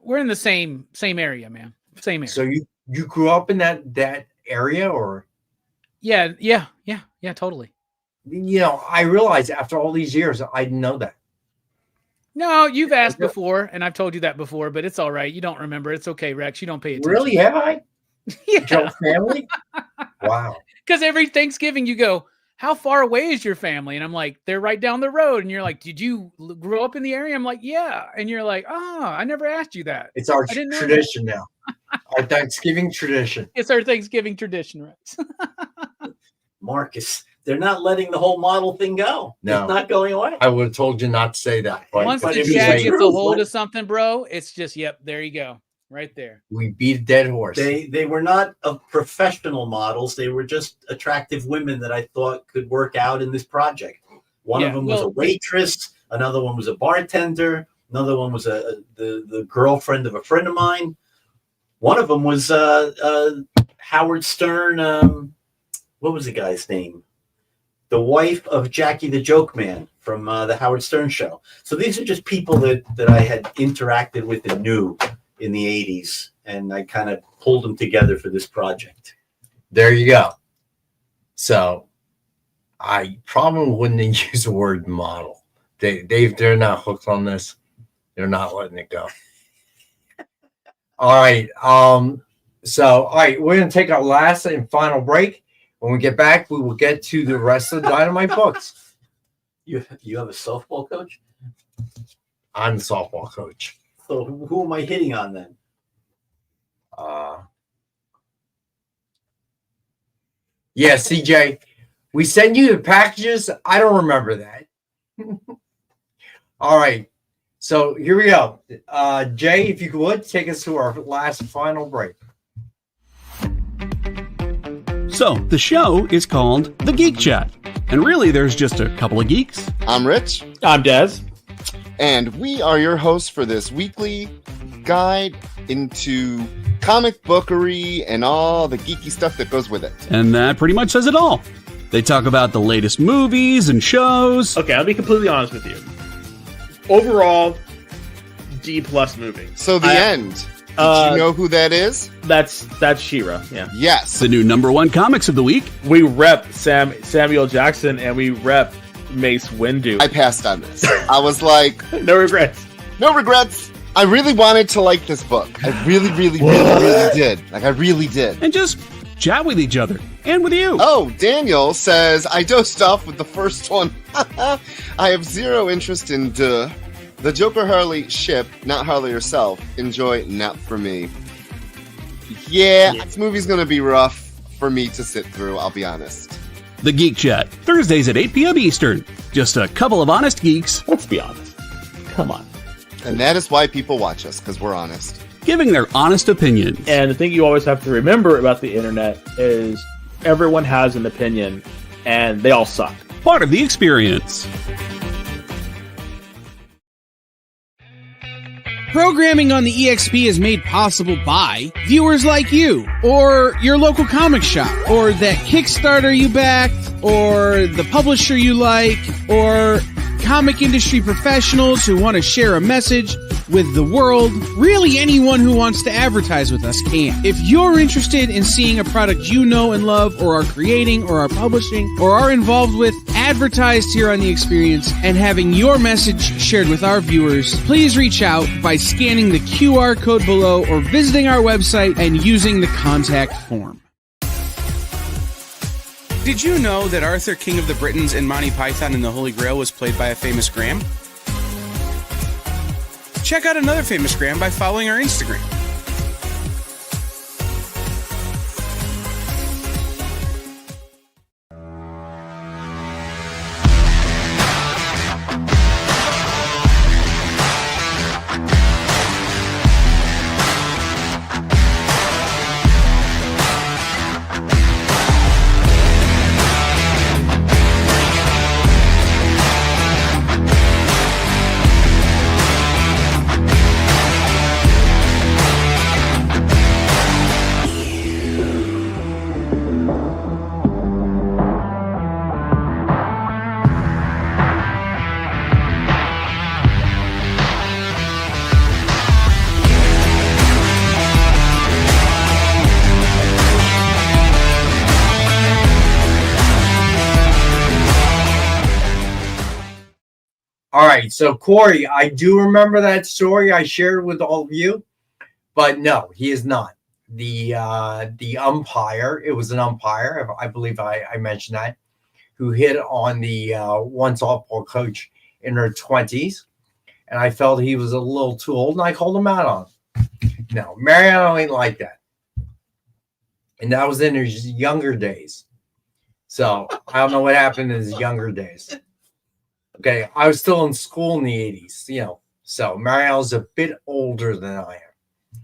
We're in the same area, man. Same area. So you grew up in that area, or? Yeah, totally. I realize after all these years, I didn't know that. No, you've asked before, and I've told you that before, but it's all right. You don't remember. It's okay, Rex. You don't pay attention. Really? Have I? Yeah. Your family? Wow. Because every Thanksgiving you go, how far away is your family? And I'm like, they're right down the road. And you're like, did you grow up in the area? I'm like, yeah. And you're like, oh, I never asked you that. It's our tradition now. Our Thanksgiving tradition. It's our Thanksgiving tradition, Rex. Marcus, they're not letting the whole model thing go. No. It's not going away. I would have told you not to say that. Once the Jag gets a hold of something, bro, it's just, yep, there you go. Right there. We beat a dead horse. They were not professional models. They were just attractive women that I thought could work out in this project. One of them was a waitress. Another one was a bartender. Another one was the girlfriend of a friend of mine. One of them was Howard Stern. What was the guy's name? The wife of Jackie the Joke Man from the Howard Stern show. So these are just people that I had interacted with and knew in the 80s, and I kind of pulled them together for this project. There you go. So I probably wouldn't use the word model. They're not hooked on this. They're not letting it go. All right. So all right, we're gonna take our last and final break. When we get back, we will get to the rest of the Dynamite books. You have a softball coach? I'm the softball coach. So who am I hitting on then? Yeah, CJ, we send you the packages. I don't remember that. All right. So here we go. Jay, if you would, take us to our last final break. So, the show is called The Geek Chat. And really, there's just a couple of geeks. I'm Rich. I'm Dez. And we are your hosts for this weekly guide into comic bookery and all the geeky stuff that goes with it. And that pretty much says it all. They talk about the latest movies and shows. Okay, I'll be completely honest with you. Overall, D+ movie. So the end. Did you know who that is? That's She-Ra, yeah. Yes. The new #1 comics of the week. We rep Samuel Jackson and we rep Mace Windu. I passed on this. I was like... No regrets. No regrets. I really wanted to like this book. I really did. Like, I really did. And just chat with each other. And with you. Oh, Daniel says, I dosed off with the first one. I have zero interest in the Joker Harley ship, not Harley herself. Enjoy, not for me. Yeah, this movie's going to be rough for me to sit through, I'll be honest. The Geek Chat, Thursdays at 8 p.m. Eastern. Just a couple of honest geeks. Let's be honest. Come on. And that is why people watch us, because we're honest. Giving their honest opinions. And the thing you always have to remember about the internet is everyone has an opinion, and they all suck. Part of the experience. Programming on the EXP is made possible by viewers like you, or your local comic shop, or that Kickstarter you backed, or the publisher you like, or comic industry professionals who want to share a message with the world. Really, anyone who wants to advertise with us can. If you're interested in seeing a product you know and love, or are creating, or are publishing, or are involved with, advertised here on The Experience, and having your message shared with our viewers, please reach out by scanning the QR code below or visiting our website and using the contact form. Did you know that Arthur, King of the Britons in Monty Python and the Holy Grail was played by a famous Graham? Check out another famous Graham by following our Instagram. All right, so Corey, I do remember that story I shared with all of you, but no, he is not. The umpire, it was an umpire, I believe I mentioned that, who hit on the one softball coach in her 20s, and I felt he was a little too old, and I called him out on it. No, Mariano ain't like that. And that was in his younger days. So I don't know what happened in his younger days. Okay, I was still in school in the 80s, you know, so Mariano's a bit older than I am.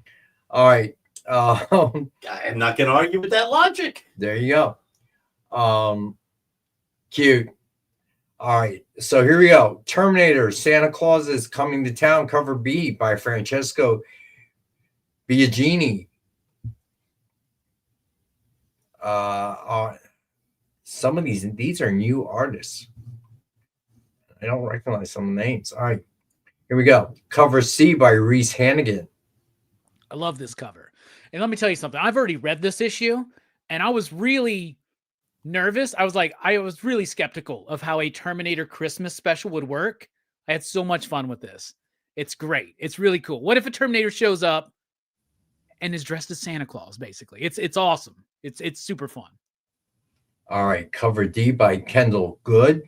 All right. I'm not going to argue with that logic. There you go. Cute. All right, so here we go. Terminator, Santa Claus is Coming to Town, cover B by Francesco Biagini. Some of these are new artists. I don't recognize some names. All right, here we go. Cover C by Reese Hannigan. I love this cover. And let me tell you something. I've already read this issue, and I was really nervous. I was really skeptical of how a Terminator Christmas special would work. I had so much fun with this. It's great. It's really cool. What if a Terminator shows up and is dressed as Santa Claus, basically? It's awesome. It's super fun. All right, cover D by Kendall Good.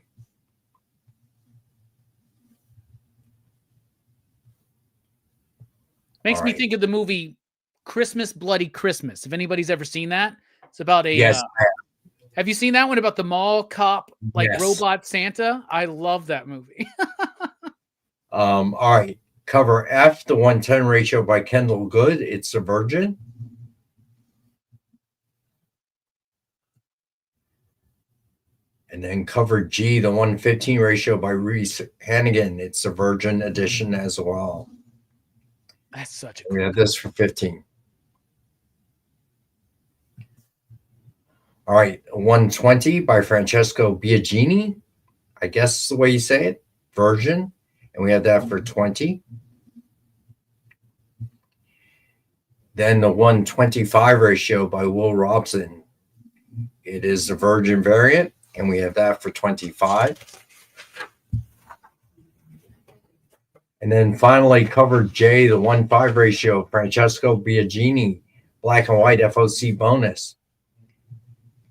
Makes me think of the movie Christmas Bloody Christmas. If anybody's ever seen that, it's about a. Yes. Have you seen that one about the mall cop, like Yes. robot Santa? I love that movie. All right, cover F, the 110 ratio by Kendall Good. It's a Virgin. And then cover G, the 115 ratio by Reese Hannigan. It's a Virgin edition as well. That's such a We have this for 15. All right, 120 by Francesco Biagini. I guess is the way you say it. Virgin. And we have that for 20. Then the 125 ratio by Will Robson. It is the Virgin variant, and we have that for 25. And then finally, cover J, the 1-5 ratio, Francesco Biagini, black and white FOC bonus.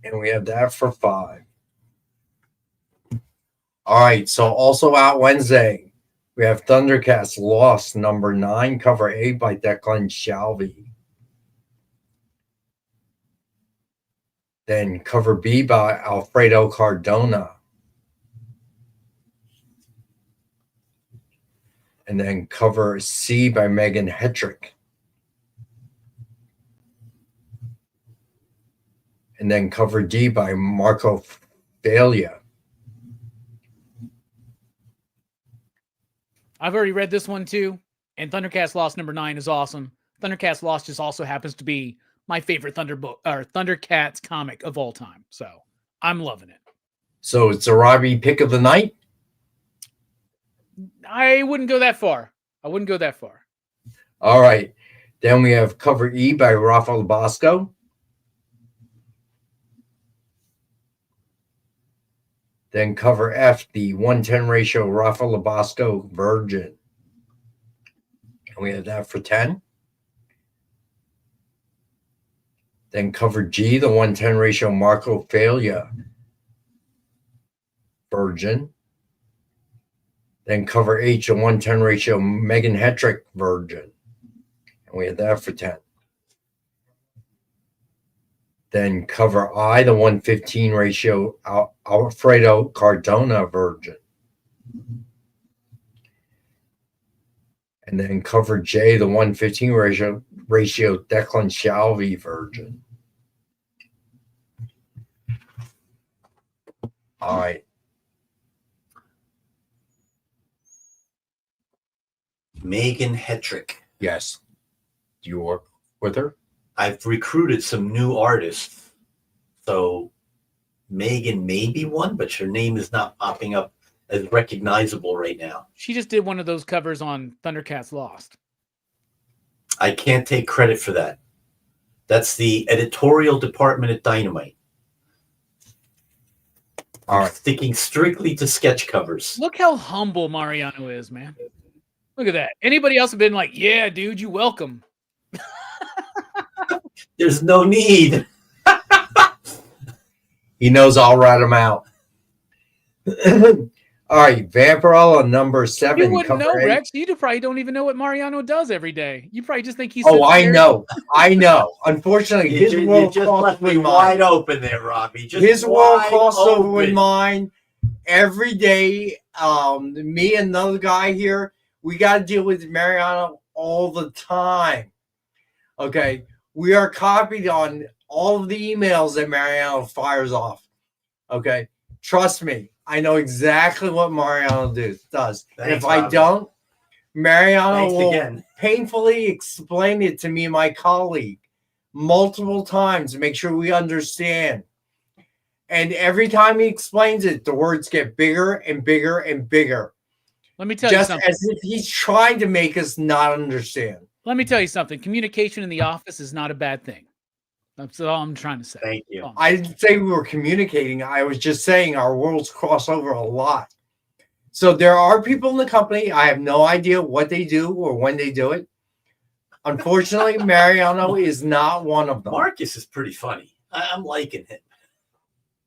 And we have that for 5. All right, so also out Wednesday, we have Thundercats Lost, number 9, cover A by Declan Shalvey. Then cover B by Alfredo Cardona. And then cover C by Megan Hetrick. And then cover D by Marco Falia. I've already read this one too. And Thundercats Lost number 9 is awesome. Thundercats Lost just also happens to be my favorite Thundercats comic of all time. So I'm loving it. So it's a Robbie pick of the night? I wouldn't go that far. All right. Then we have cover E by Rafael Bosco. Then cover F, the 110 ratio Rafael Bosco Virgin. And we have that for 10. Then cover G, the 110 ratio Marco Falia. Virgin. Then cover H, a 110 ratio Megan Hetrick Virgin. And we had that for 10. Then cover I, the 115 ratio Alfredo Cardona Virgin. And then cover J, the 115 ratio Declan Shalvey Virgin. All right. Megan Hetrick. Yes. Do you work with her? I've recruited some new artists. So Megan may be one, but her name is not popping up as recognizable right now. She just did one of those covers on Thundercats Lost. I can't take credit for that. That's the editorial department at Dynamite. All right. Sticking strictly to sketch covers. Look how humble Mariano is, man. Look at that. Anybody else have been like, yeah, dude, you welcome. There's no need. He knows I'll rat him out. All right, Vampirella number 7. You wouldn't know, cover A. Rex. You probably don't even know what Mariano does every day. You probably just think he's. Oh, I know. I know. Unfortunately, his world just crosses left me with wide mine. open there, Robbie. Just His world wide crosses over with open. mine every day. Me and another guy here, we got to deal with Mariano all the time. Okay, we are copied on all of the emails that Mariano fires off. Okay, trust me, I know exactly what Mariano does. And if I Robbie. don't, Mariano Thanks will again. painfully explain it to me and my colleague multiple times to make sure we understand. And every time he explains it, the words get bigger and bigger and bigger. Let me tell you Just something. as if he's trying to make us not understand. Let me tell you something. Communication in the office is not a bad thing. That's all I'm trying to say. Thank you. I didn't say we were communicating. I was just saying our worlds cross over a lot. So there are people in the company. I have no idea what they do or when they do it. Unfortunately, Mariano is not one of them. Marcus is pretty funny. I'm liking him.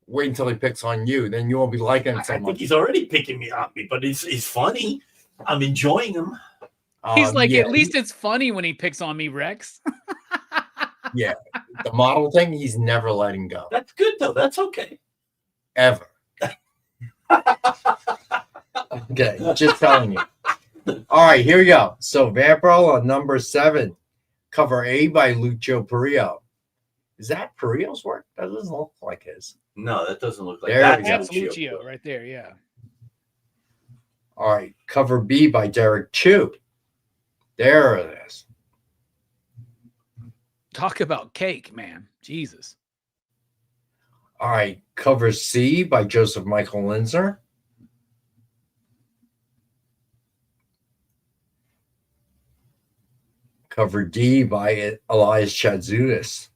Wait until he picks on you. Then you won't be liking him I so think much. he's already picking me on me, but he's funny. I'm enjoying him. He's like, yeah, at least it's funny when he picks on me, Rex. Yeah. The model thing, he's never letting go. That's good, though. That's okay. Ever. Okay, just telling you. All right, here we go. So Vampirella number 7, cover A by Lucio Perillo. Is that Perillo's work? That doesn't look like his. No, that doesn't look like There that. we go. That's Lucio right there, yeah. All right, cover B by Derek Chu. There it is. Talk about cake, man. Jesus. All right, cover C by Joseph Michael Linsner. Cover D by Elias Chadzudis.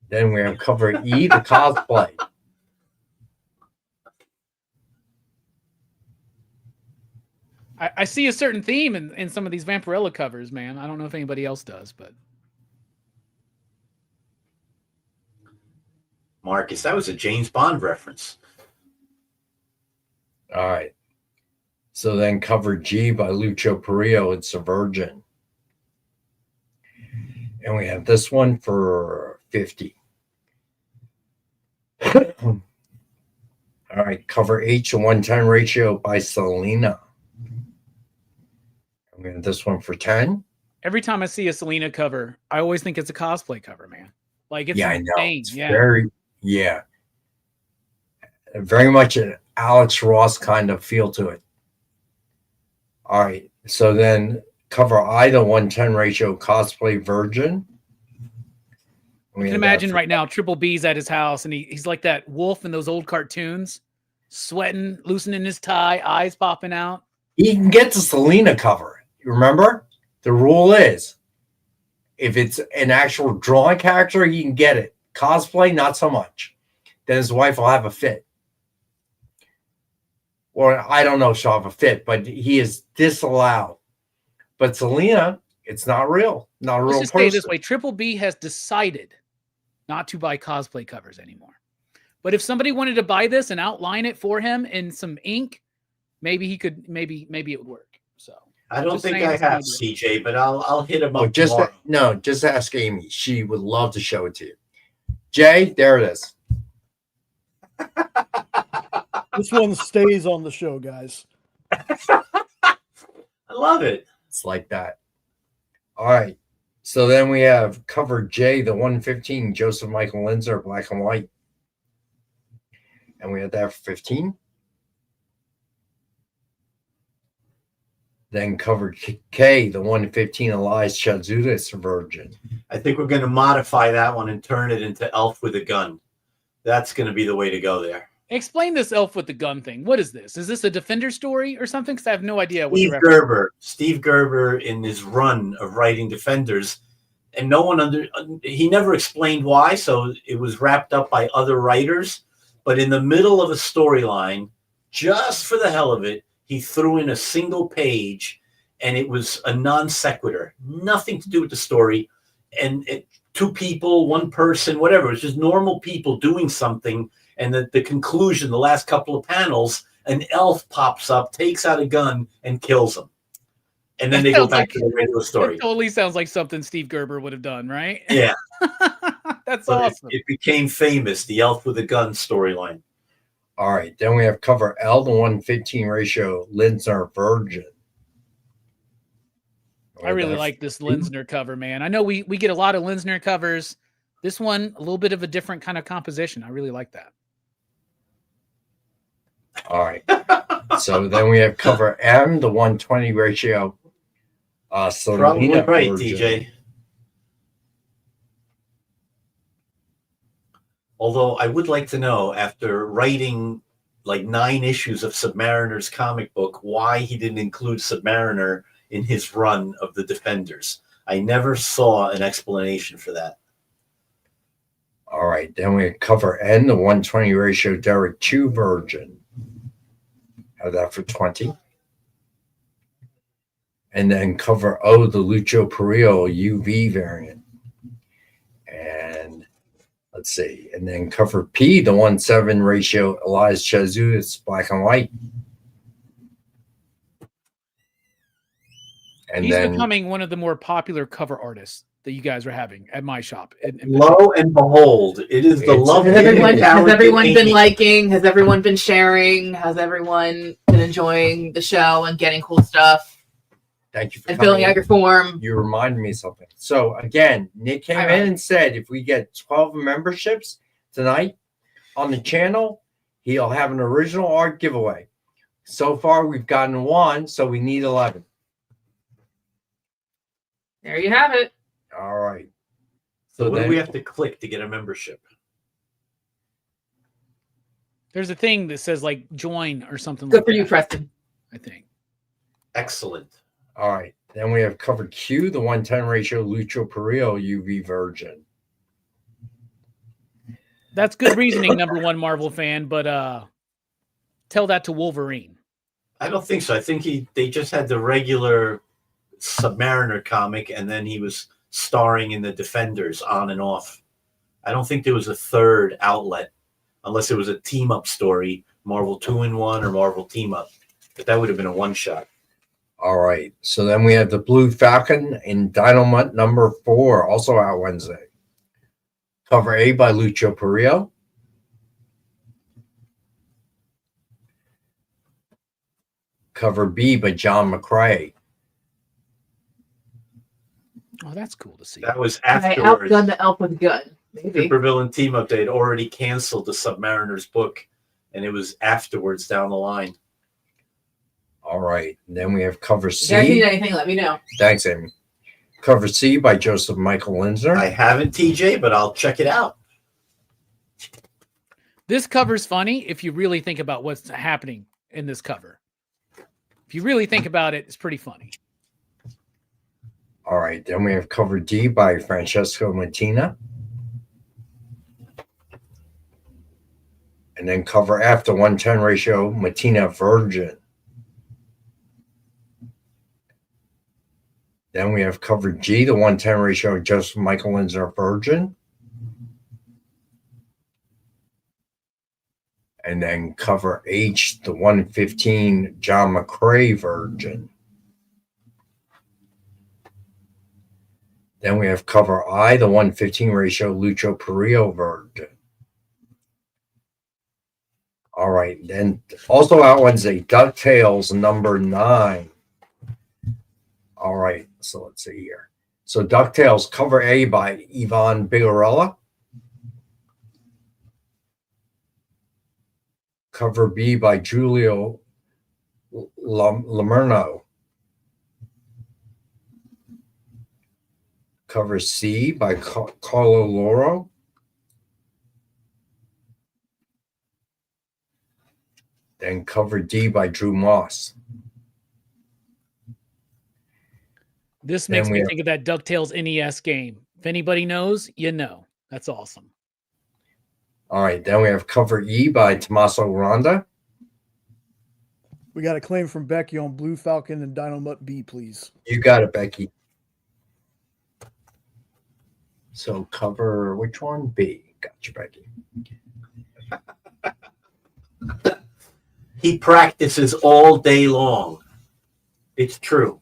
Then we have cover E, the cosplay. I see a certain theme in some of these Vampirella covers, man. I don't know if anybody else does, but Marcus, that was a James Bond reference. All right. So then cover G by Lucio Perillo, it's a Virgin. And we have this one for 50. All right, cover H, a 110 ratio by Selena. And we have this one for 10. every time I see a Selena cover, I always think it's a cosplay cover, man. Like it's I know. insane. It's Yeah. Very much an Alex Ross kind of feel to it. All right. So then cover I, the 110 ratio cosplay Virgin. I can imagine right now Triple B's at his house and he's like that wolf in those old cartoons, sweating, loosening his tie, eyes popping out. He can get the Selena cover. Remember? The rule is if it's an actual drawing character, he can get it. Cosplay, not so much. Then his wife will have a fit. Or I don't know if she'll have a fit, but he is disallowed. But Selena, it's not real. Not a real Let's just say it person. this way. Triple B has decided not to buy cosplay covers anymore. But if somebody wanted to buy this and outline it for him in some ink, maybe he could. Maybe it would work. So I don't think I have CJ, but I'll hit him up just tomorrow. just ask Amy. She would love to show it to you. Jay, there it is. This one stays on the show, guys. I love it. It's like that. All right. So then we have cover J, the 115, Joseph Michael Linzer, black and white. And we have that for 15. Then cover K, the 115, Elias Chazutis, virgin. I think we're going to modify that one and turn it into Elf with a Gun. That's going to be the way to go there. Explain this Elf with the Gun thing. What is this? Is this a Defender story or something? Because I have no idea what Steve Gerber in his run of writing Defenders, and he never explained why, so it was wrapped up by other writers. But in the middle of a storyline, just for the hell of it, he threw in a single page, and it was a non sequitur, nothing to do with the story. And two people, one person, whatever. It's just normal people doing something. And the conclusion, the last couple of panels, an elf pops up, takes out a gun, and kills him. And then they go back to the regular story. It totally sounds like something Steve Gerber would have done, right? Yeah. That's awesome. It became famous, the Elf with a Gun storyline. All right. Then we have cover L, the 115 ratio, Linzer, virgin. I really like this Linsner cover, man. I know we get a lot of Linsner covers. This one, a little bit of a different kind of composition. I really like that. All right. So then we have cover M, the 120 ratio. Probably right, DJ. Although I would like to know, after writing like 9 issues of Submariner's comic book, why he didn't include Submariner in his run of the Defenders. I never saw an explanation for that. All right. Then we cover N, the 120 ratio, Derek Chu, virgin. Have that for 20. And then cover O, the Lucho Perillo UV variant. And let's see. And then cover P, the 1/7 ratio, Elias Chazu, it's black and white. And He's then becoming one of the more popular cover artists that you guys are having at my shop. Lo and behold, it is the love. Has everyone been liking? Has everyone been sharing? Has everyone been enjoying the show and getting cool stuff? Thank you for and filling coming out your form. You reminded me of something. So again, Nick came in and said if we get 12 memberships tonight on the channel, he'll have an original art giveaway. So far, we've gotten 1, so we need 11. There you have it. All right. So what do we have to click to get a membership? There's a thing that says like join or something Good like for that. you, Preston. I think. Excellent. All right. Then we have covered Q, the 110 ratio Lucho Perillo UV virgin. That's good reasoning, number one Marvel fan, but tell that to Wolverine. I don't think so. I think they just had the regular Submariner comic, and then he was starring in the Defenders on and off. I don't think there was a third outlet, unless it was a team-up story, Marvel 2-in-1 or Marvel Team-Up. But that would have been a one-shot. All right. So then we have the Blue Falcon in Dynamite number 4, also out Wednesday. Cover A by Lucho Perillo. Cover B by John McCrae. Oh, that's cool to see. That was I afterwards. outdone the elf with good. Maybe. Supervillain Team-Up, they had already canceled the Submariner's book, and it was afterwards down the line. All right. And then we have cover If you guys C. need anything, let me know. Thanks, Amy. Cover C by Joseph Michael Linzer. I haven't, TJ, but I'll check it out. This cover's funny if you really think about what's happening in this cover. If you really think about it, it's pretty funny. All right. Then we have cover D by Francesco Mattina. And then cover F, the 110 ratio Mattina Virgin. Then we have cover G, the 110 ratio Joseph Michael Linzer Virgin. And then cover H, the 115 John McCrae version. Then we have cover I, the 115 ratio Lucho Perillo version. All right. Then also out Wednesday, DuckTales number 9. All right. So let's see here. So DuckTales cover A by Yvonne Bigarella. Cover B by Giulio Lamerno. Cover C by Carlo Loro. Then cover D by Drew Moss. This makes me think of that DuckTales NES game. If anybody knows, you know. That's awesome. All right, then we have cover E by Tommaso Ronda. We got a claim from Becky on Blue Falcon and Dynamut B, please. You got it, Becky. So cover which one? B. Gotcha, Becky. He practices all day long. It's true.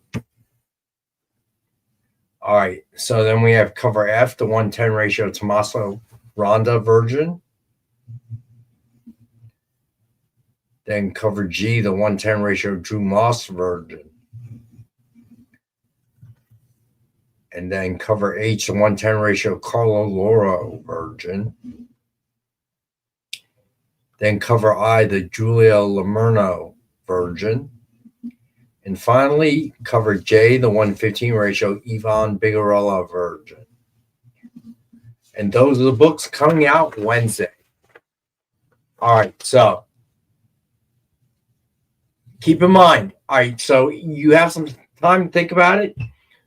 All right, so then we have cover F, the 110 ratio Tommaso Ronda version. Then cover G, the 110 ratio Drew Moss version. And then cover H, the 110 ratio Carlo Loro version. Then cover I, the Giulia Lamerno version. And finally, cover J, the 115 ratio Yvonne Bigarella version. And those are the books coming out Wednesday. All right, so keep in mind. All right, so you have some time to think about it.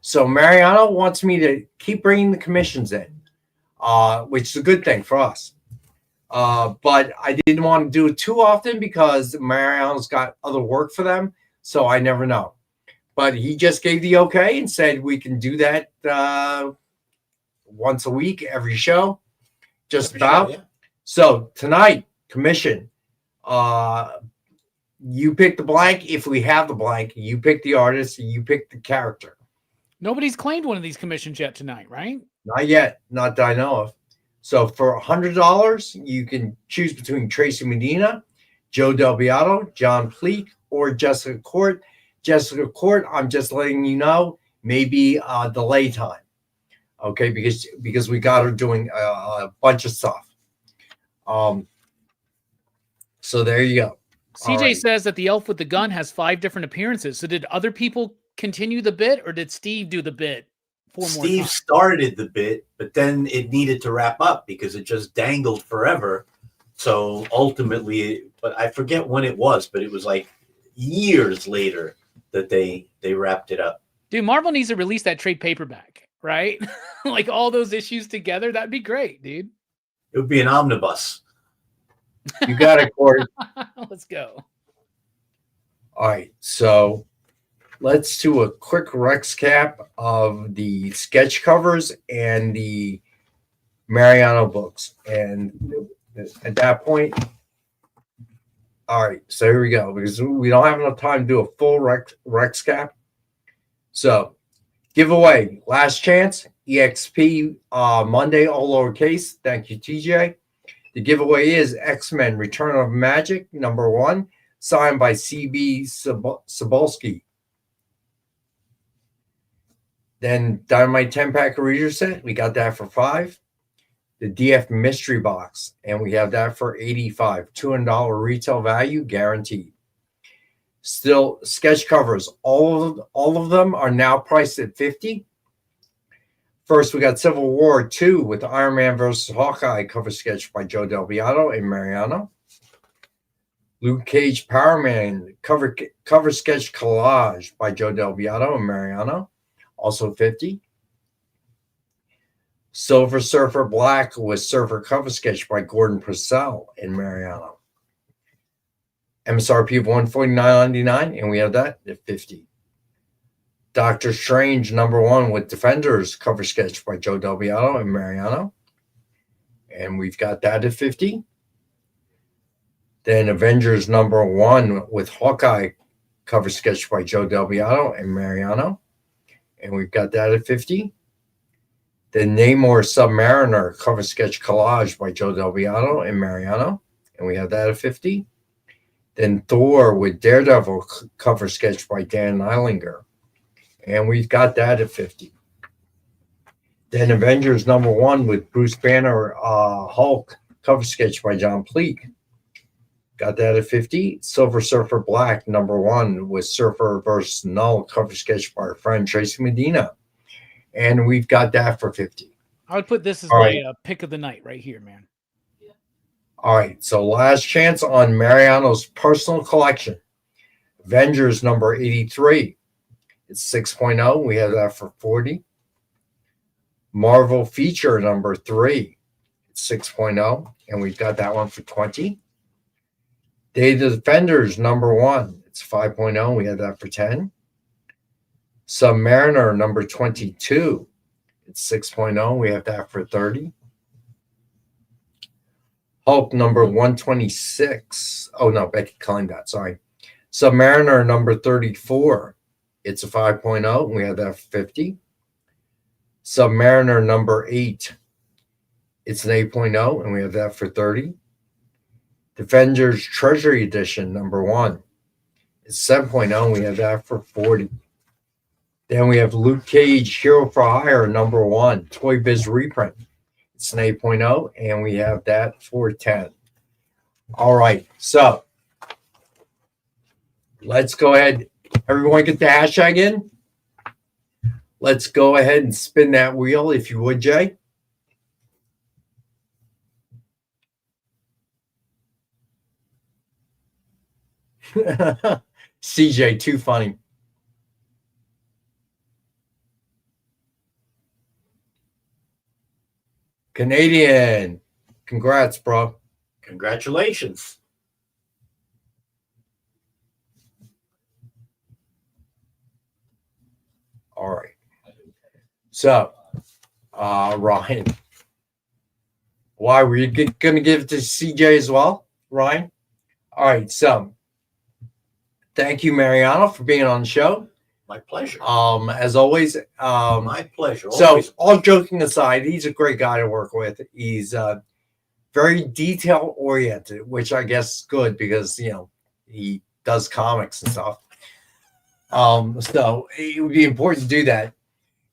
So Mariano wants me to keep bringing the commissions in, which is a good thing for us. But I didn't want to do it too often because Mariano's got other work for them. So I never know. But he just gave the okay and said we can do that once a week, every show, just about. Show, yeah. So tonight, commission. You pick the blank. If we have the blank, you pick the artist, you pick the character. Nobody's claimed one of these commissions yet tonight, right? Not yet. Not that I know of. So for $100, you can choose between Tracy Medina, Joe Del Beato, John Pleak, or Jessica Court. Jessica Court, I'm just letting you know, maybe delay time. Okay, because we got her doing a bunch of stuff. So there you go. CJ says that the elf with the gun has 5 different appearances. So did other people continue the bit, or did Steve do the bit 4 more times? Steve started the bit, but then it needed to wrap up because it just dangled forever. So ultimately, but I forget when it was, but it was like years later that they wrapped it up. Dude, Marvel needs to release that trade paperback, right? Like all those issues together. That'd be great, dude. It would be an omnibus. You got it, Corey. Let's go. All right, so let's do a quick Rex cap of the sketch covers and the Mariano books. And at that point, all right, so here we go, because we don't have enough time to do a full Rex cap. So, giveaway, last chance, EXP Monday, all lowercase. Thank you, TJ. The giveaway is X-Men Return of Magic, #1, signed by CB Cebulski. Then Dynamite 10-pack reader set, we got that for $5. The DF mystery box, and we have that for $85. $200 retail value guaranteed. Still, sketch covers, all of them are now priced at $50. First, we got Civil War 2 with Iron Man versus Hawkeye cover sketch by Joe Del Beato and Mariano. Luke Cage Power Man cover sketch collage by Joe Del Beato and Mariano, also $50. Silver Surfer Black with Surfer cover sketch by Gordon Purcell and Mariano. MSRP of $149.99, and we have that at $50. Doctor Strange #1 with Defenders cover sketch by Joe Del Beato and Mariano, and we've got that at $50. Then Avengers #1 with Hawkeye, cover sketch by Joe Delbiato and Mariano. And we've got that at 50. Then Namor Submariner, cover sketch collage by Joe Delbiato and Mariano. And we have that at 50. Then Thor with Daredevil, cover sketch by Dan Eilinger. And we've got that at 50. Then Avengers #1 with Bruce Banner, Hulk, cover sketch by John Pleak. Got that at 50. Silver Surfer Black #1 with Surfer vs. Null, cover sketch by our friend Tracy Medina. And we've got that for 50. I would put this as All my right. pick of the night right here, man. All right, so last chance on Mariano's personal collection. Avengers #83. It's 6.0. We have that for 40. Marvel feature #3. It's 6.0. And we've got that one for 20. Day of the Defenders #1. It's 5.0. We have that for 10. Submariner #22. It's 6.0. We have that for 30. Hulk #126. Oh, no, Becky claimed that. Sorry. Submariner #34. It's a 5.0. We have that for 50. Submariner #8. It's an 8.0, and we have that for 30. Defenders Treasury Edition #1. It's 7.0, and we have that for 40. Then we have Luke Cage Hero for Hire #1, Toy Biz reprint. It's an 8.0, and we have that for 10. All right, so let's go ahead. Everyone get the hashtag in? Let's go ahead and spin that wheel, if you would, Jay. CJ, too funny. Canadian. Congrats, bro. Congratulations. All right. So, Ryan. Why were you going to give it to CJ as well, Ryan? All right. So, thank you, Mariano, for being on the show. My pleasure. As always. My pleasure. So, all joking aside, he's a great guy to work with. He's very detail oriented, which I guess is good because, you know, he does comics and stuff. So it would be important to do that.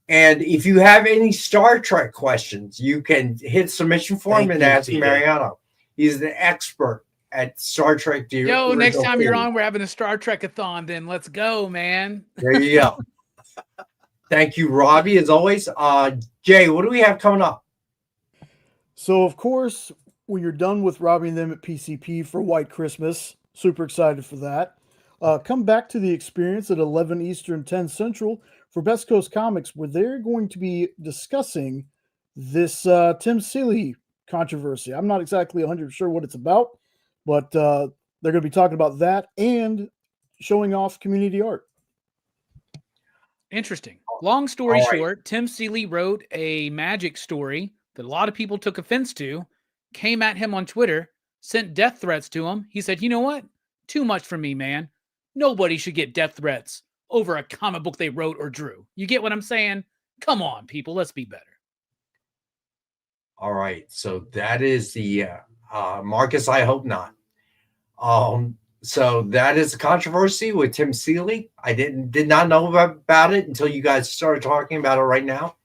And if you have any Star Trek questions, you can hit submission form and ask Mariano. He's an expert at Star Trek. Yo, next time you're on, we're having a Star Trek-a-thon. Then let's go, man. There you go. Thank you, Robbie, as always. Jay, what do we have coming up? So, of course, when you're done with robbing them at PCP for White Christmas, super excited for that. Come back to the experience at 11 Eastern, 10 Central for Best Coast Comics, where they're going to be discussing this Tim Seeley controversy. I'm not exactly 100% sure what it's about, but they're going to be talking about that and showing off community art. Interesting. Long story short, Tim Seeley wrote a magic story that a lot of people took offense to, came at him on Twitter, sent death threats to him. He said, you know what? Too much for me, man. Nobody should get death threats over a comic book they wrote or drew. You get what I'm saying? Come on, people. Let's be better. All right. So that is the Marcus. I hope not. So that is a controversy with Tim Seeley. I did not know about it until you guys started talking about it right now.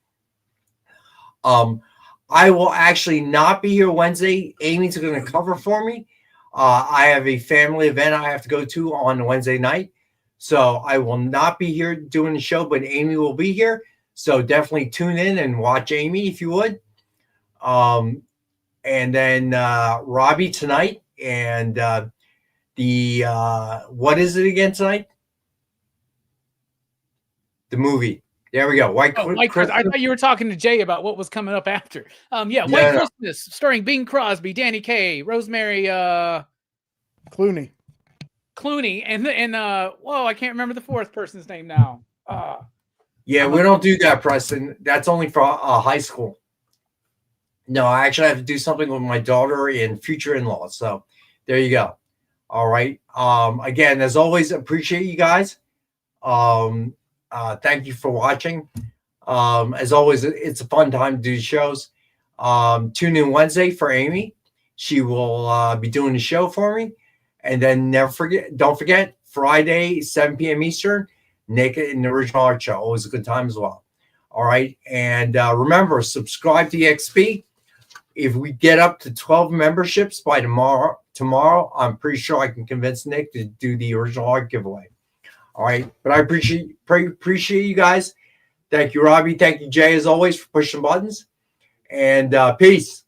I will actually not be here Wednesday. Amy's going to cover for me. I have a family event I have to go to on Wednesday night. So I will not be here doing the show, but Amy will be here. So definitely tune in and watch Amy if you would. And then Robbie tonight. And what is it again tonight? The movie. There we go. White Christmas. I thought you were talking to Jay about what was coming up after. White Christmas, starring Bing Crosby, Danny Kaye, Rosemary Clooney, and I can't remember the fourth person's name now. Yeah, we don't do that, Preston. That's only for high school. No, I actually have to do something with my daughter and future in-laws. So there you go. All right. Again, as always, appreciate you guys. Thank you for watching. As always, it's a fun time to do shows. Tune in Wednesday for Amy. She will be doing the show for me. And then don't forget, Friday, 7 p.m. Eastern, Naked in the Original Art Show. Always a good time as well. All right. And remember, subscribe to EXP. If we get up to 12 memberships by tomorrow, I'm pretty sure I can convince Nick to do the original art giveaway. All right. But I appreciate you guys. Thank you, Robbie. Thank you, Jay, as always, for pushing buttons. And peace.